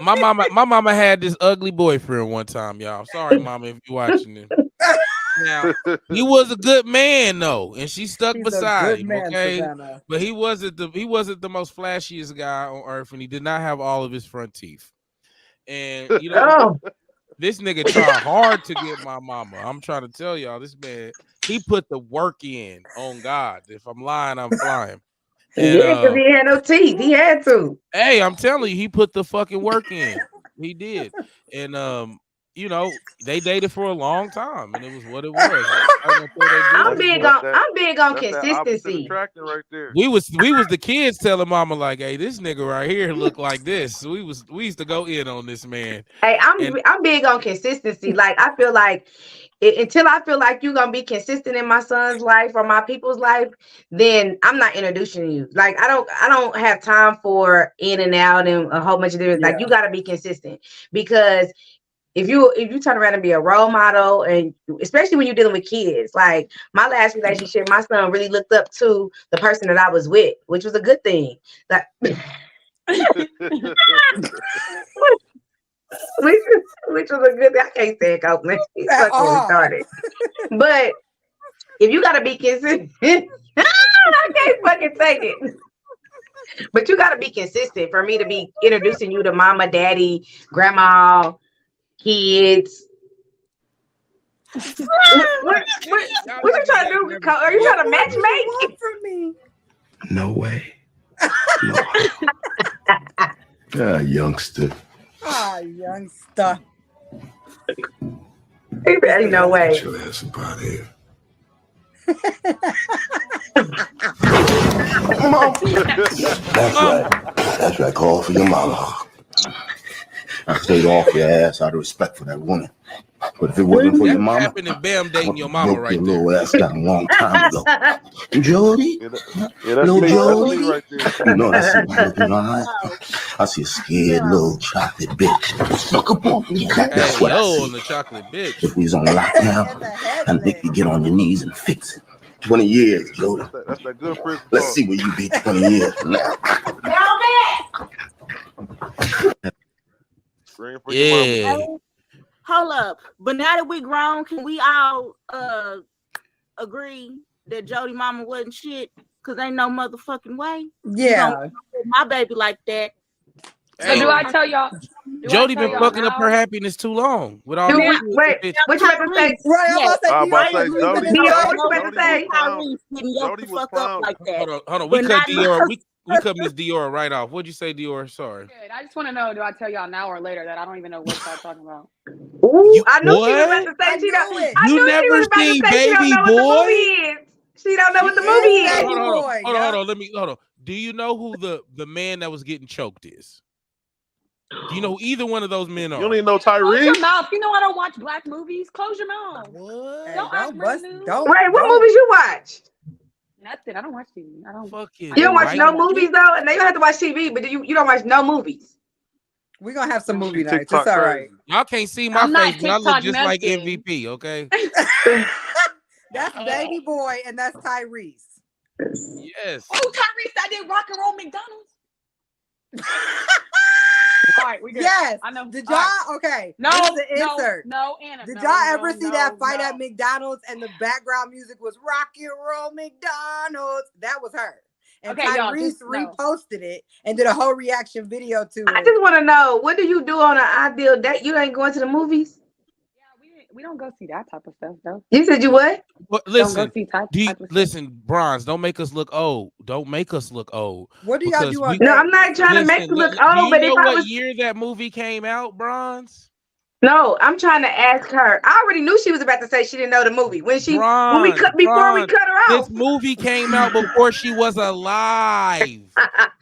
My mama had this ugly boyfriend one time, y'all. Sorry, mama, if you're watching this. Now, he was a good man though, and she stuck He's a beside good him, man, okay? Savannah. But he wasn't the most flashiest guy on earth, and he did not have all of his front teeth. And Oh, this nigga tried hard to get my mama. I'm trying to tell y'all, this man, he put the work in on God. If I'm lying, I'm flying. And yeah, because he had no teeth. He had to. hey, I'm telling you, he put the fucking work in. He did. And they dated for a long time, and it was what it was. I ain't gonna throw their I'm business, big but that's on that. I'm big on That's that opposite consistency. attracting right there. we was the kids telling mama like, hey, this nigga right here look like this. So we used to go in on this man. Hey, And I'm big on consistency. Like I feel like until I feel like you're gonna be consistent in my son's life or my people's life, then I'm not introducing you. Like I don't have time for in and out and a whole bunch of different. Like Yeah. you got to be consistent because if you turn around and be a role model, and especially when you're dealing with kids, like my last relationship, my son really looked up to the person that I was with, which was a good thing. Like, which, which was a good thing. I can't say it, Copeland. He's At fucking all. retarded. But if you gotta be consistent, I can't fucking take it. But you gotta be consistent for me to be introducing you to mama, daddy, grandma, kids. What y'all you niggas trying to ain't do? never Are you said, trying to What do you matchmake? want from me? No way. No. Youngster. Ah, youngster. Ain't no way. Get your ass up out of here. Mom. That's right. That's right. Call for your mama. I stayed off your ass out of respect for that woman. But if it wasn't for that your would mama, happen if Bam I dating would your have mama broke your right there. little ass down a long time ago. Jody? Yeah, that's Little me. That's me Jody? right there. You know, I see you looking in my eyes. No. I see a scared little chocolate bitch. Look up on me. That's Hey, what I yo, on see. the chocolate bitch. If we's on And lockdown, the I think headband. you get on your knees and fix it. 20 years, Jody. That's that good prison Let's talk. see where you be 20 years from now. Scream for your mama. Yeah. Hold up. But now that we grown, can we all agree that Jody mama wasn't shit? Cause ain't no motherfucking way. You gonna Yeah. put my baby like that. So do I tell y'all? Do I Jody tell been y'all fucking up her now? happiness too long with all Do these Now, we kids and wait? bitches. What you about to say? Right. I'm about to say I was about Dior to was say sleeping in Jody. Dior, her what you face. about to Jody was say? clown. Getting yoked Jody the was fuck up clown. like that. Hold on. We But cut not Dior. We cut Miss Dior right off. What'd you say, Dior? Sorry. Good. I just want to know, do I tell y'all now or later that I don't even know what y'all talking about? Ooh, You I knew she was about what? to I say she don't. knew it. I You knew she never was about to seen say she don't Baby know what the movie Boy? is. She don't know She what the is movie is. Baby Hold Boy. on. Hold on. Do you know who the man that was getting choked is? Do you know who either one of those men You don't are? even know Close your Tyrese? mouth. You know I don't watch black movies. Close your mouth. Hey, Don't act don't bust. rude. Don't. Wait, what Don't. movies you watch? Nothing. I don't watch TV. I don't. Fucking I You just don't watch watch white no Netflix. movies chick. though, and now you don't have to watch TV, but you don't watch no movies. We're gonna have some No. movie She nights. It's TikTok all right. crazy. Y'all can't see my I'm face, not but I look TikTok just like nothing. MVP. Okay. That's Baby Boy, and that's Tyrese. Yes. Oh, Tyrese, I did rock and roll McDonald's. All right, we good. Yes. I know. Did All y'all? right. Okay. No, This is an no, insert. no, Anna. Did no, y'all ever no, see that fight no. at McDonald's and the background music was Rock and Roll McDonald's? That was her. And Okay, y'all, Tyrese just no. reposted it and did a whole reaction video to I it. just want to know, what do you do on an ideal date? You ain't going to the movies? Yeah, We don't go see that type of stuff though. You said you But, what? but Don't go listen, see type do you, type of stuff. listen, Bronze. Don't make us look old. Don't make us look old What do y'all because do on we No, I'm days? not trying to make listen. you look Do old, you but if know I what was year that movie came out, Bronze? no, I'm trying to ask her. I already knew she was about to say she didn't know the movie. When we Bronze, cut before we Bronze. cut her This off. movie came out before she was alive.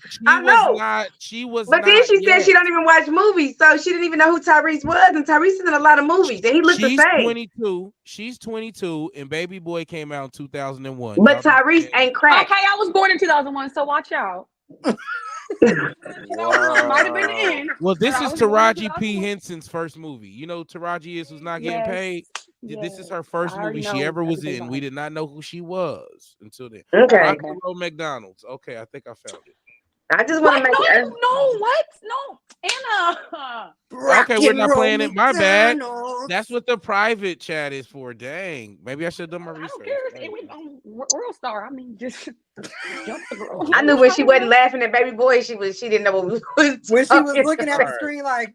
She I was know. not. She was But then not she said she yet. don't even watch movies, so she didn't even know who Tyrese was. And Tyrese is in a lot of movies, and he looked the She's same. 22. She's 22, and Baby Boy came out in 2001. But Y'all do the Tyrese math. ain't cracked. Okay, I was born in 2001, so watch out. 2001 might have been Wow. in, Well, but this I is was born in Taraji P. 2001. Henson's first movie. You know, Taraji is who's not getting Yes, paid. This is yes. her I first already movie she know ever was everything in. about We her. did not know who she was until then. Okay, Okay. Rocky Road McDonald's. Okay, I think I found it. I just want What? to make No, it. no, what? No, Anna. Okay, Rock we're and not roll playing it. My bad. That's McDonald's. what the private chat is for. Dang. Maybe I should have done my I don't research. care. It Dang. was on World Star. I mean, just jump the girl. I knew What? when she wasn't laughing at Baby Boy, she didn't know what we was When she was talking looking All at the about. right. screen like,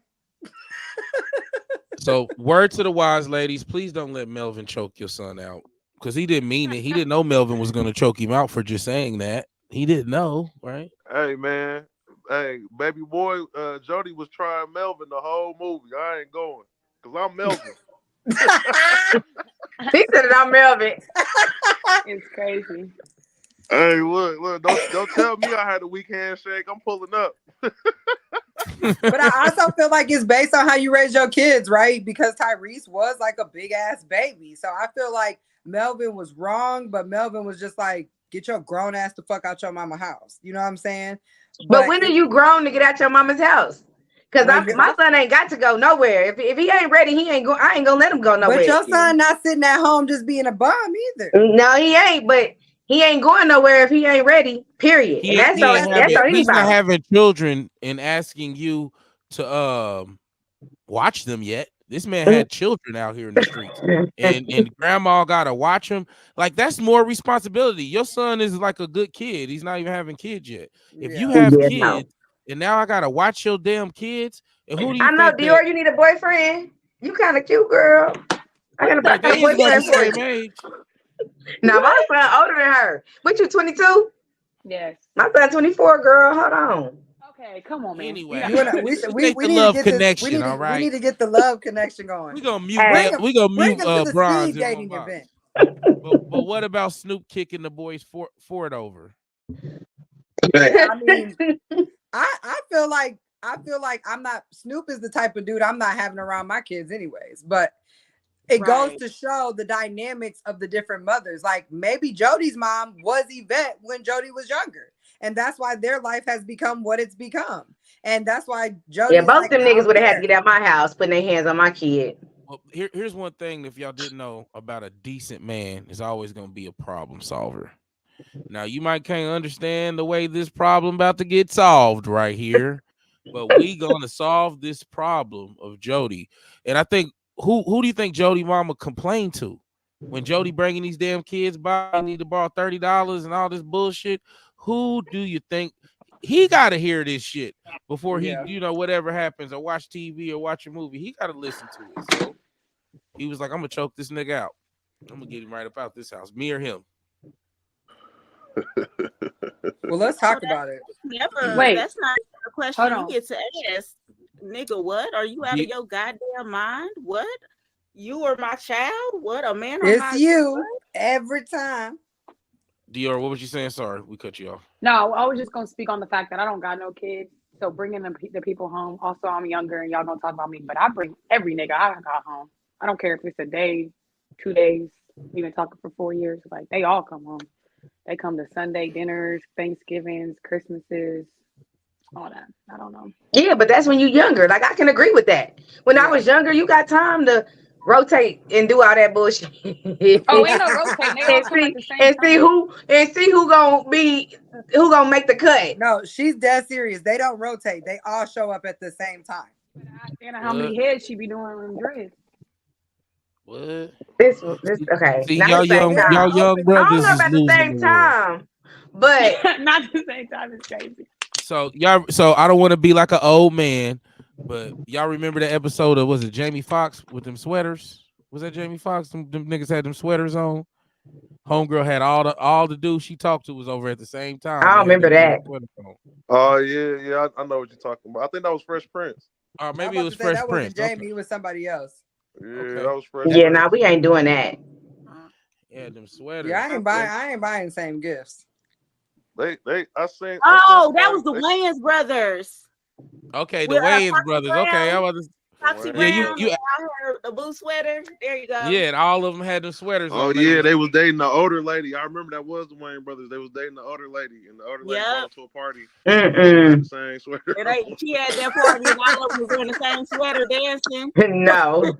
So, word to the wise ladies, please don't let Melvin choke your son out because he didn't mean it. He didn't know Melvin was going to choke him out for just saying that. He didn't know, right? Hey man, hey baby boy, Jody was trying Melvin the whole movie. I ain't going because I'm Melvin. He said it on Melvin. It's crazy. Hey, look, don't tell me I had a weak handshake. I'm pulling up. but I also feel like it's based on how you raise your kids, right? Because Tyrese was like a big ass baby. So I feel like Melvin was wrong, but Melvin was just like, get your grown ass the fuck out your mama house. You know what I'm saying? But But when are you grown to get out your mama's house? Because when my you're son ain't got to go nowhere. If he ain't ready, he ain't go. I ain't gonna let him go but nowhere. your son not sitting at home just being a bum either. No, he ain't. But he ain't going nowhere if he ain't ready. Period. And I think that's that's on He's not anybody. having children and asking you to watch them yet. This man had children out here in the streets, and grandma gotta watch him. Like that's more responsibility. Your son is like a good kid. He's not even having kids yet. If you Yeah. have Yeah, no. kids, and now I gotta watch your damn kids, and who do you I know, think that? Dior. You need a boyfriend. You kind of cute, girl. I What got the a They is heck? about the boyfriend for you. same age. Now my What? son older than her. What you 22? Yes. My son 24. Girl, hold on. Okay, come on, man. You got You Anyway, wanna we this we, ain't we the need to love get this connection. All we right, need to get the love connection going. we gonna mute. Hey, We gonna Bring mute. him to the Bronze speed in one dating box. event. But what about Snoop kicking the boys for it over? Yeah, I mean, I feel like I'm not Snoop is the type of dude I'm not having around my kids anyways. But it goes Right. to show the dynamics of the different mothers. Like maybe Jody's mom was Yvette when Jody was younger. And that's why their life has become what it's become. And that's why yeah, Jody is both like, them I niggas don't would have had to care. get out my house, putting their hands on my kid. Well, here's one thing. If y'all didn't know about a decent man, is always gonna be a problem solver. Now you might can't understand the way this problem about to get solved right here, but we gonna solve this problem of Jody. And I think who do you think Jody mama complained to when Jody bringing these damn kids by? I need to borrow $30 and all this bullshit. Who do you think he got to hear this shit before he, Yeah. whatever happens or watch TV or watch a movie? He got to listen to it. So he was like, I'm gonna choke this nigga out. I'm gonna get him right up out this house, me or him. Well, let's Well, talk about it. never. Wait, That's not a hold question you on. get to ask, nigga. What are you out of your goddamn mind? What? You are my child? What? A man on It's my you every time. Dior, what was you saying? Sorry, we cut you off. No, I was just gonna speak on the fact that I don't got no kids. So bringing the people home. Also, I'm younger, and y'all gonna talk about me, but I bring every nigga I got home. I don't care if it's a day, 2 days. We've been talking for 4 years. Like they all come home. They come to Sunday dinners, Thanksgivings, Christmases, all that. I don't know. Yeah, but that's when you younger. Like I can agree with that. When I Yeah. was younger, you got time to rotate and do all that bullshit. Oh, ain't no rotating. They all come at the same and see time. who gonna make the cut. No, she's dead serious. They don't rotate. They all show up at the same time. But I know how What? many heads she be doing in dreads. What? This See, okay, see, not the same They're time. y'all young open. I don't brothers know is about the losing the same war. time, but Not at the same time. It's crazy. So I don't want to be like an old man, but y'all remember the episode of was it Jamie Foxx with them sweaters? Was that Jamie Foxx? Them niggas had them sweaters on. Homegirl had all the dudes she talked to was over at the same time. I They don't had remember them damn that. sweaters on. Oh yeah, I know what you're talking about. I think that was Fresh Prince. Or I'm maybe it about was to say Fresh that wasn't Prince. Okay. Jamie, it was somebody else. Yeah, Okay. that was Fresh Yeah, Prince. nah, we ain't doing that. Yeah, them Yeah, sweaters. I ain't buying the same gifts. I seen Oh, that somebody. was the Wayans brothers. Okay, the With Wayans Foxy brothers. Okay, I Brown, was Foxy yeah, Brown, Wayans and you brothers. y'all heard the blue sweater. There you go. yeah, and all of them had them sweaters Oh on. yeah, they was dating the older lady. I remember that was the Wayne brothers. They was dating the older lady, and the older lady brought Yep. them to a party. All of them had the Mm-mm. same sweater. And she had that party, and all of them was wearing the same sweater dancing. No,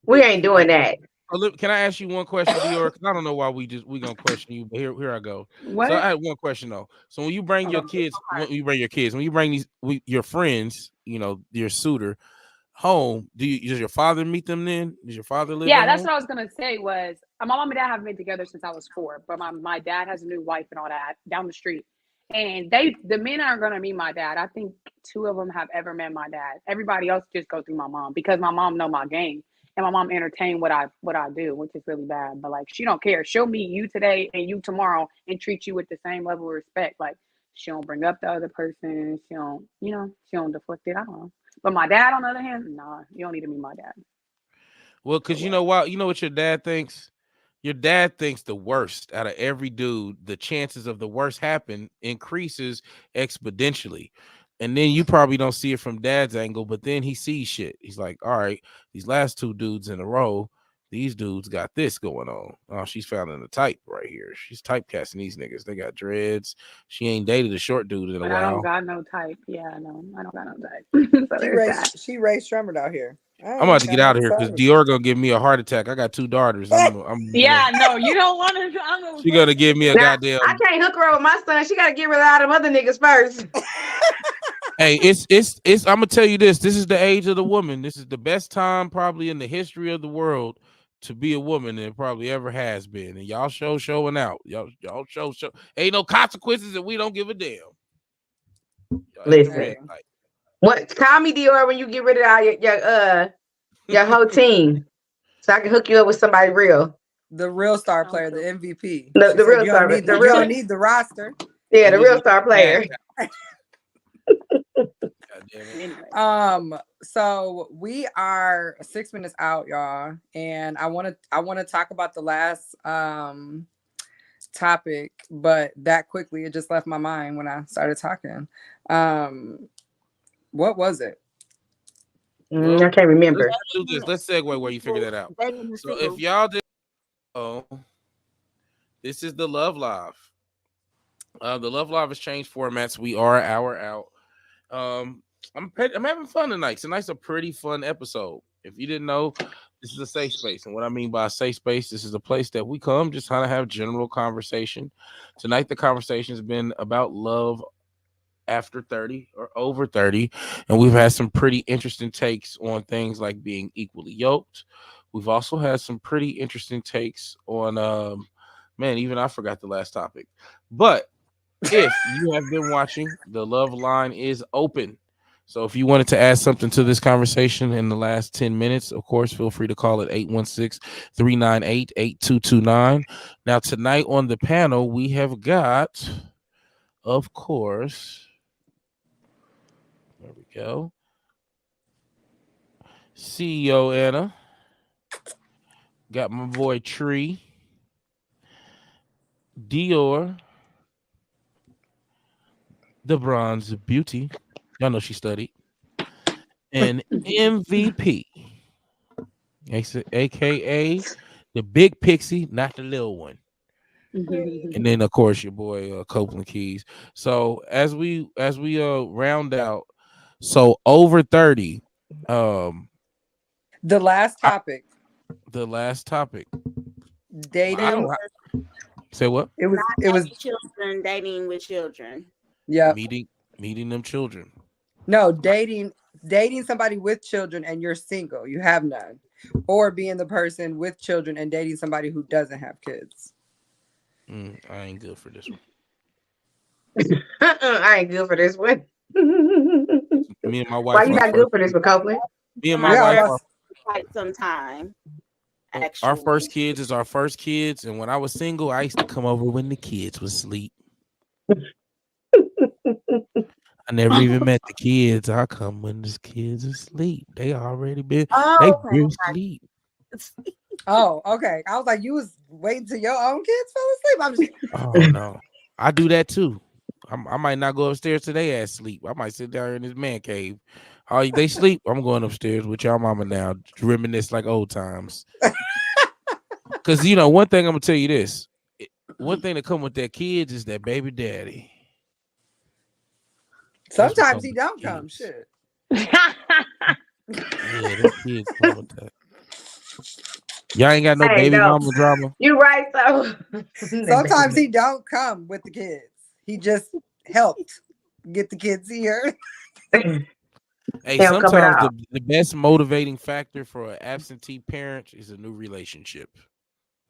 we ain't doing that. Can I ask you one question, Dior? Because I don't know why we gonna question you, but here I go. So I What? had one question though. So when you bring your Hold kids, when you bring your friends, your suitor home, does your father meet them then? Does your father live at Yeah, that's home? what I was gonna say. Was my mom and dad have been together since I was 4, but my dad has a new wife and all that down the street, and the men are gonna meet my dad. I think 2 of them have ever met my dad. Everybody else just go through my mom because my mom know my game and my mom entertain what I do, which is really bad. But like she don't care. She'll meet you today and you tomorrow and treat you with the same level of respect. Like she don't bring up the other person. She don't deflect it. I don't know. But my dad, on the other hand, nah, you don't need to meet my dad. Well, No because way. you know what your dad thinks? Your dad thinks the worst out of every dude. The chances of the worst happen increases exponentially. And then you probably don't see it from dad's angle, but then he sees shit. He's like, all right, these last 2 dudes in a row, these dudes got this going on. Oh, she's found in the type right here. She's typecasting these niggas. They got dreads. She ain't dated a short dude in a But I don't while. got no type. Yeah, no, I don't got no type. So there's that. she raised Strummer out here. I I'm ain't about to got get out no of here because type. Dior gonna give me a heart attack. I got 2 daughters. Yeah, no, you don't want to. I'm gonna She put gonna give me a Now, I goddamn. can't hook her up with my son. She got to get rid of all them other niggas first. Hey, it's. I'm gonna tell you this. This is the age of the woman. This is the best time probably in the history of the world to be a woman than it probably ever has been. And y'all showing out. Y'all show. Ain't no consequences, and we don't give a damn. Y'all hit the red Listen, Hey, light. what? Call me Dior when you get rid of all your whole team, so I can hook you up with somebody real. the real star Sounds player, the good. MVP. The She the said real star, the you real don't need the roster. yeah, And the we real gonna star add. player. God damn it. anyway. So we are 6 minutes out, y'all, and I want to talk about the last topic, but that quickly it just left my mind when I started talking. What was it? I can't Let's remember. do this. Let's segue where you figure that out. Dating the So if single. y'all did, oh, this is the Love Live. The Love Live has changed formats. We are an hour out. I'm having fun tonight. Tonight's a pretty fun episode. If you didn't know, this is a safe space, and what I mean by a safe space, this is a place that we come just kind of have general conversation. Tonight, the conversation has been about love after 30 or over 30, and we've had some pretty interesting takes on things like being equally yoked. We've also had some pretty interesting takes on man, even I forgot the last topic. But if you have been watching, the love line is open. So if you wanted to add something to this conversation in the last 10 minutes, of course, feel free to call it 816-398-8229. Now, tonight on the panel, we have got, of course, there we go, CEO Anna, got my boy Tree, Dior, the Bronze Beauty. Y'all know she studied. And MVP. AKA the big pixie, not the little one. And then of course your boy Copeland Keys. So as we round out, so over 30, The last topic, the last topic. I dating. don't say what? It was Not it was having children, dating with children. yeah. Meeting them children. No, dating somebody with children and you're single, you have none. Or being the person with children and dating somebody who doesn't have kids. I ain't good for this one. I ain't good for this one. Me and my Why wife you are not good for this one, Copeland? me and my Yeah, wife I are was quite some time. Our Actually, first kids is our first kids, and when I was single, I used to come over when the kids was asleep. I never even met the kids. I come when the kids asleep. They already been oh, asleep. Oh, okay. I was like, you was waiting till your own kids fell asleep. I'm just Oh no, I do that too. I might not go upstairs today at sleep. I might sit down in this man cave. Oh, they sleep. I'm going upstairs with y'all mama now, reminisce like old times. Cause one thing I'm gonna tell you this. One thing that come with that kids is that baby daddy. That's what sometimes come he with don't the come. kids. Shit. Yeah, them kids come with that. Y'all ain't got no Hey, baby no, mama drama. you right though. Sometimes he don't come with the kids. He just helped get the kids here. Hey, They don't come at sometimes all. the best motivating factor for an absentee parent is a new relationship.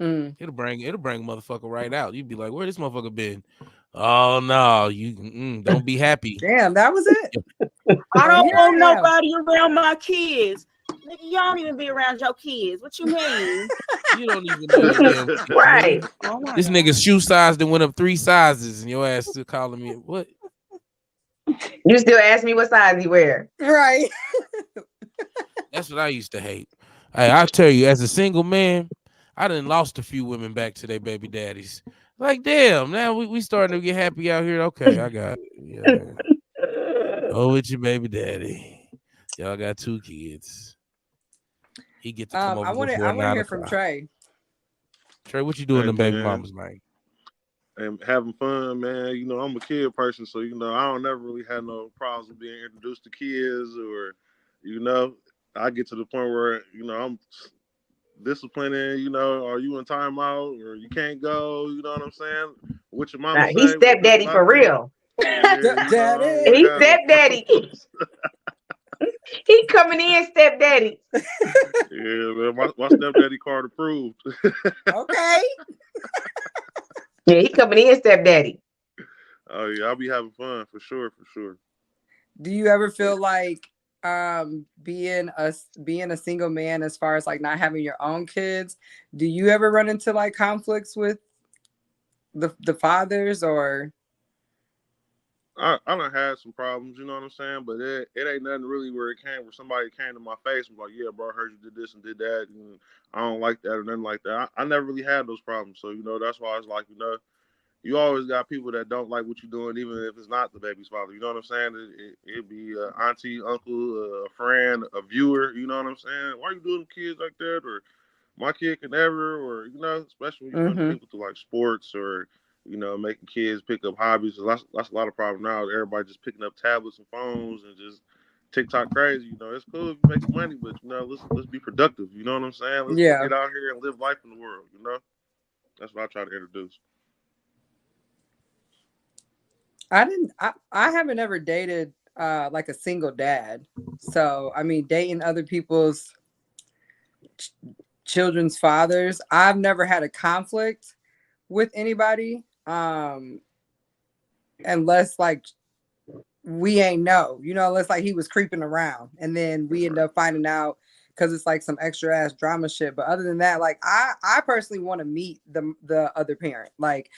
Mm. It'll bring a motherfucker right out. You'd be like, where this motherfucker been? Oh no, you don't be happy. Damn, that was it. I And don't here want I am. nobody around my kids. Nigga, you don't even be around your kids. What you mean? You don't even know your damn kids, Right. nigga. Oh my This God. nigga's shoe size that went up 3 sizes, and your ass still calling me what? You still ask me what size he wear. Right. That's what I used to hate. Hey, I tell you, as a single man, I done lost a few women back to their baby daddies. Like, damn, now we starting to get happy out here. Okay, I got it. Yeah. Oh, with your baby daddy. Y'all got 2 kids. He get to come I over want to. before I want to 9 hear from o'clock. Trey. Trey, what you doing Hey them baby man, mamas, man? and having fun, man. I'm a kid person, so I don't never really have no problems with being introduced to kids, or I get to the point where I'm disciplining. Are you in timeout, or you can't go? You know what I'm saying? What your mama He's say? Well, that's stepdaddy what I for do. real. Yeah, I don't really He's Daddy. have no stepdaddy. problems. He coming in stepdaddy. Yeah, man, my stepdaddy card approved. Okay. Yeah, he coming in stepdaddy. Oh yeah, I'll be having fun for sure, for sure. Do you ever feel like being a single man, as far as like not having your own kids, do you ever run into like conflicts with the fathers or I done had some problems, you know what I'm saying? But it ain't nothing really where somebody came to my face and was like, yeah, bro, I heard you did this and did that, and I don't like that or nothing like that. I never really had those problems. So, that's why it's like, you always got people that don't like what you're doing, even if it's not the baby's father. You know what I'm saying? It'd be auntie, uncle, a friend, a viewer. You know what I'm saying? Why are you doing kids like that? Or my kid can never, or especially when you put people through like sports or making kids pick up hobbies. That's a lot of problem now. Everybody just picking up tablets and phones and just TikTok crazy. It's cool if you're making money, but let's be productive. You know what I'm saying? Let's yeah. get out here and live life in the world. That's what I try to introduce. I haven't ever dated like a single dad. So I mean dating other people's children's fathers, I've never had a conflict with anybody unless like we ain't know, unless like he was creeping around and then we end up finding out because it's like some extra ass drama shit. But other than that, like I personally want to meet the other parent. Like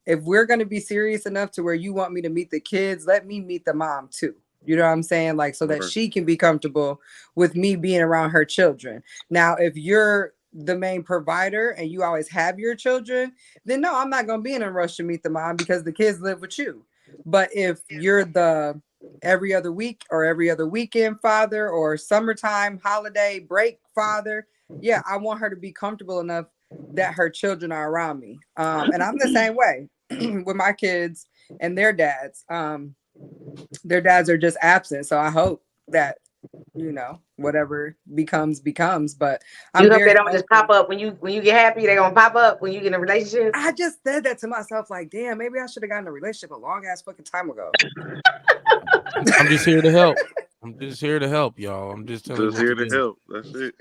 if we're going to be serious enough to where you want me to meet the kids, let me meet the mom too. You know what I'm saying? Like so that she can be comfortable with me being around her children. Now, if you're the main provider and you always have your children, then no, I'm not going to be in a rush to meet the mom because the kids live with you. But if you're the every other week or every other weekend father or summertime holiday break father, yeah, I want her to be comfortable enough that her children are around me. And I'm the same way with my kids and their dads. Their dads are just absent. So I hope that, whatever becomes. But You I'm hope they very don't just pop open. up when you get happy. They gonna pop up when you get in a relationship. I just said that to myself, like, damn, maybe I should have gotten a relationship a long ass fucking time ago. I'm just here to help. I'm just here to help, y'all. I'm just telling you Just what to here to do. help. That's it.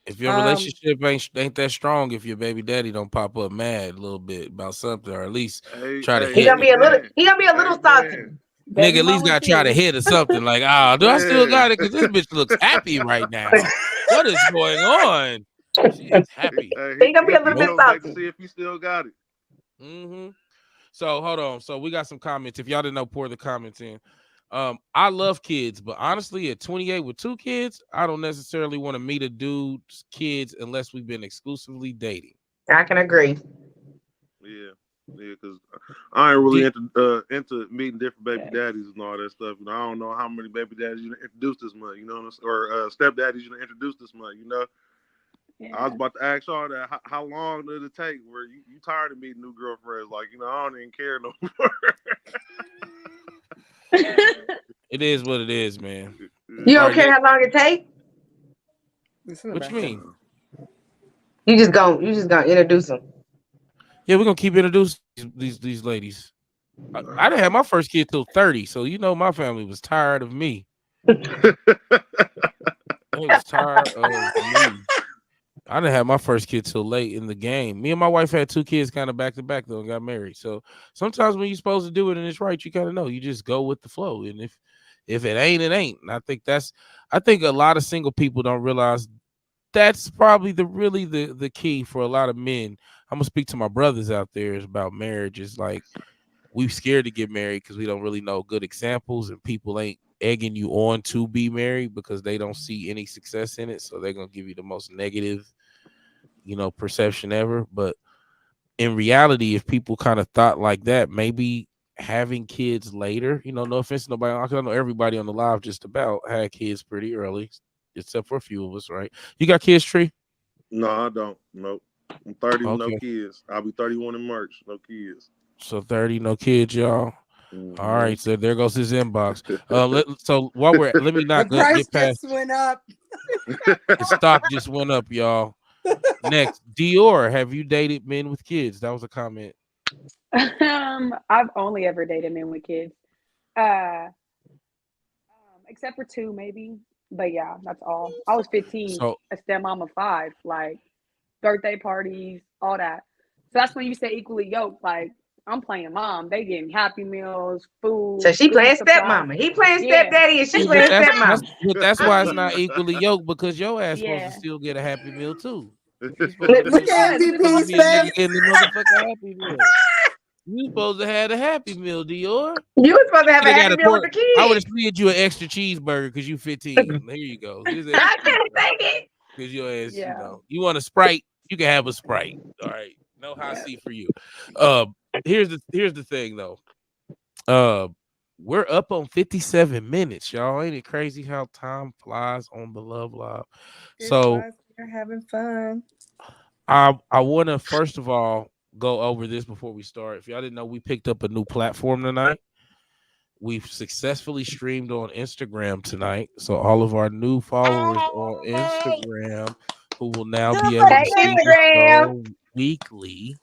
If your relationship ain't that strong, if your baby daddy don't pop up mad a little bit about something, or at least Hey, try to hey, He hit, gonna be a little. amen. He gonna be a little salty. Amen. Baby nigga, at least mama gotta try to too. hit or something. Like, do I still Man. got it? Because this bitch looks happy right now. What is going on? She is happy. He gonna be a He little bit Nope. gonna check to salty. see if he still got it. Mm-hmm. So hold on. So we got some comments. If y'all didn't know, pour the comments in. I love kids, but honestly, at 28 with 2 kids, I don't necessarily want to meet a dude's kids unless we've been exclusively dating. I can agree. Yeah. Yeah, because I ain't really D- into meeting different baby Yeah. daddies and all that stuff. You know, I don't know how many baby daddies you done introduced this month. You know, what I'm saying? Or stepdaddies you done introduced this month. You know, I was Yeah. about to ask y'all that how long did it take? Where you tired of meeting new girlfriends? Like, you know, I don't even care no more. it is what it is, man. You All don't right, care next. how long it take. It's in the What you back. mean? You just gonna introduce them. Yeah, we're gonna keep introducing these ladies. I didn't have my first kid till 30, so you know my family was tired of me. They was tired of me. I didn't have my first kid till late in the game. Me and my wife had 2 kids kind of back to back though and got married. So sometimes when you're supposed to do it and it's right, you kind of know. You just go with the flow. And if it ain't, it ain't. And I think a lot of single people don't realize that's probably the key for a lot of men. I'm gonna speak to my brothers out there is about marriage. Is like we scared to get married because we don't really know good examples and people ain't egging you on to be married because they don't see any success in it. So they're gonna give you the most negative, perception ever. But in reality, if people kind of thought like that, maybe having kids later, no offense to nobody, I know everybody on the live just about had kids pretty early, except for a few of us, right? You got kids, Tree? No, I don't. Nope. I'm 30 with no Okay. kids. I'll be 31 in March. No kids. So 30, no kids, y'all. All Hmm. right, so there goes his inbox. So while let me The not price get past. just went up. The stock just went up, y'all. Next, Dior, have you dated men with kids? That was a comment. I've only ever dated men with kids. Uh, except for two, maybe. But yeah, that's all. I was 15, So a stepmom of five, like birthday parties, all that. So that's when you say equally yoked. Like I'm playing mom. They getting Happy Meals, So food, she school playing supplies. stepmama. He playing Yeah, stepdaddy, and she see, but playing that's stepmama. but that's I why it's not mean, equally yoked because your ass supposed to yeah, still get a happy meal too. You supposed to be Look at because you supposed to MVP's be a face. nigga getting the motherfucking happy meal. You supposed to have a happy meal, Dior. You was supposed to have Could a have got happy a meal with quarter. the I would have kids. slid you an extra cheeseburger because you 15. There you go. Here's an extra I can't cheeseburger take it. because your ass, yeah, you want a Sprite, you can have a Sprite. All right, no high yeah. C for you. Uh, here's the thing though. Uh, we're up on 57 minutes, y'all. Ain't it crazy how time flies on the Love Live? It So flies. We're having fun. I want to first of all go over this before we start. If y'all didn't know, we picked up a new platform tonight. We've successfully streamed on Instagram tonight. So all of our new followers on Instagram who will now be able to Hey, see the Instagram. show weekly.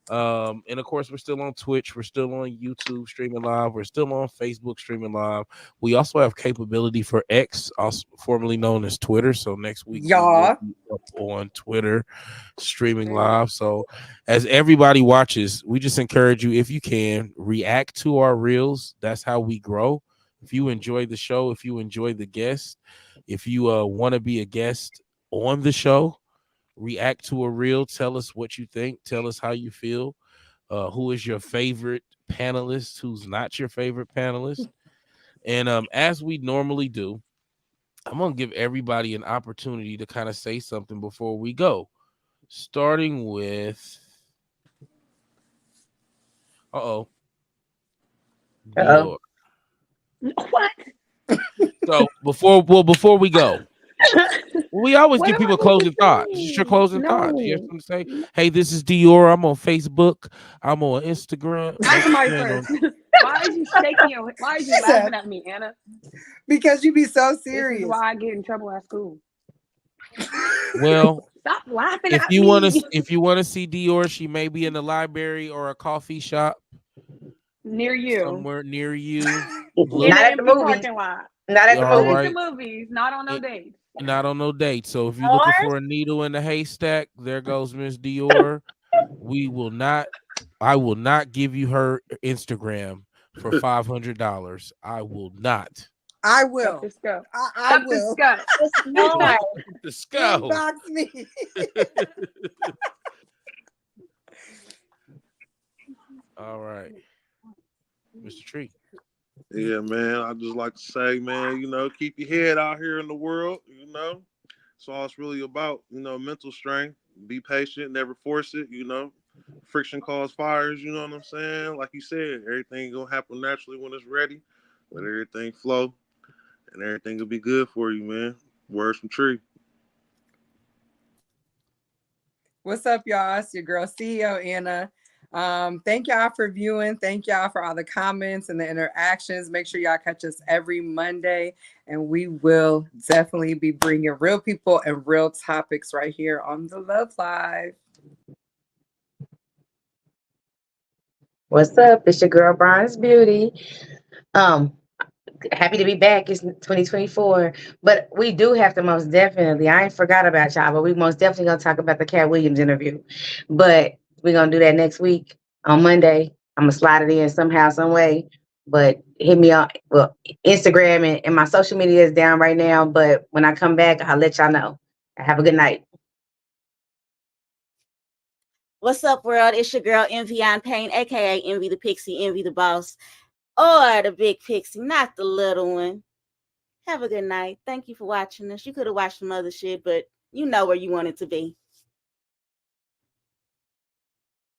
And of course, we're still on Twitch, we're still on YouTube streaming live, we're still on Facebook streaming live. We also have capability for X, also formerly known as Twitter. So next week we will Y'all. be up on Twitter streaming There you live. So as everybody watches, we just encourage you, if you can, react to our reels. That's how we grow. If you enjoy the show, if you enjoy the guest, if you want to be a guest on the show, react to a reel. Tell us what you think. Tell us how you feel. Who is your favorite panelist? Who's not your favorite panelist? And as we normally do, I'm gonna give everybody an opportunity to kind of say something before we go. Starting with uh-oh, Uh-oh. Dior. What? So before we go, we always What give am I people supposed to closing thoughts. Just your say? closing thoughts. You have No. something to say? Hey, this is Dior. I'm on Facebook. I'm on Instagram. Ask Nope, somebody you ain't on. first. Why is you shaking your? Why is you She said, laughing at me, Anna? because you be so This is serious. why I get in trouble at school. Well, Stop laughing if at you want to me. if you want to see Dior, she may be in the library or a coffee shop Near you somewhere near you. in Look, the Not at the empty movies. parking lot. Not at the all Only movies. at the right. movies, not on no It, dates. not on no date. So if you're Or looking for a needle in the haystack, there goes Miss Dior. We will not. I will not give you her Instagram for $500. I will not. I Up will. the skull. I Up the will. skull. It's hard. The skull. Inbox me. All right, Mr. Tree. Yeah, man. I just like to say, man, keep your head out here in the world, That's all it's really about, mental strength. Be patient, never force it, Friction cause fires, you know what I'm saying? Like you said, everything gonna happen naturally when it's ready. Let everything flow and everything will be good for you, man. Words from Tree. What's up, y'all? It's your girl CEO Anna. Thank y'all for viewing. Thank y'all for all the comments and the interactions. Make sure y'all catch us every Monday, and we will definitely be bringing real people and real topics right here on the Love Live. What's up? It's your girl Bronze Beauty. Um, Happy to be back. It's 2024, but we do have to most definitely. I ain't forgot about y'all, but we most definitely gonna talk about the Cat Williams interview. But we're gonna do that next week on Monday. I'm gonna slide it in somehow, some way. But hit me on Instagram and my social media is down right now. But when I come back, I'll let y'all know. Have a good night. What's up, world? It's your girl Envy on Pain, aka Envy the Pixie, Envy the Boss, or the Big Pixie, not the little one. Have a good night. Thank you for watching us. You could have watched some other shit, but you know where you wanted to be.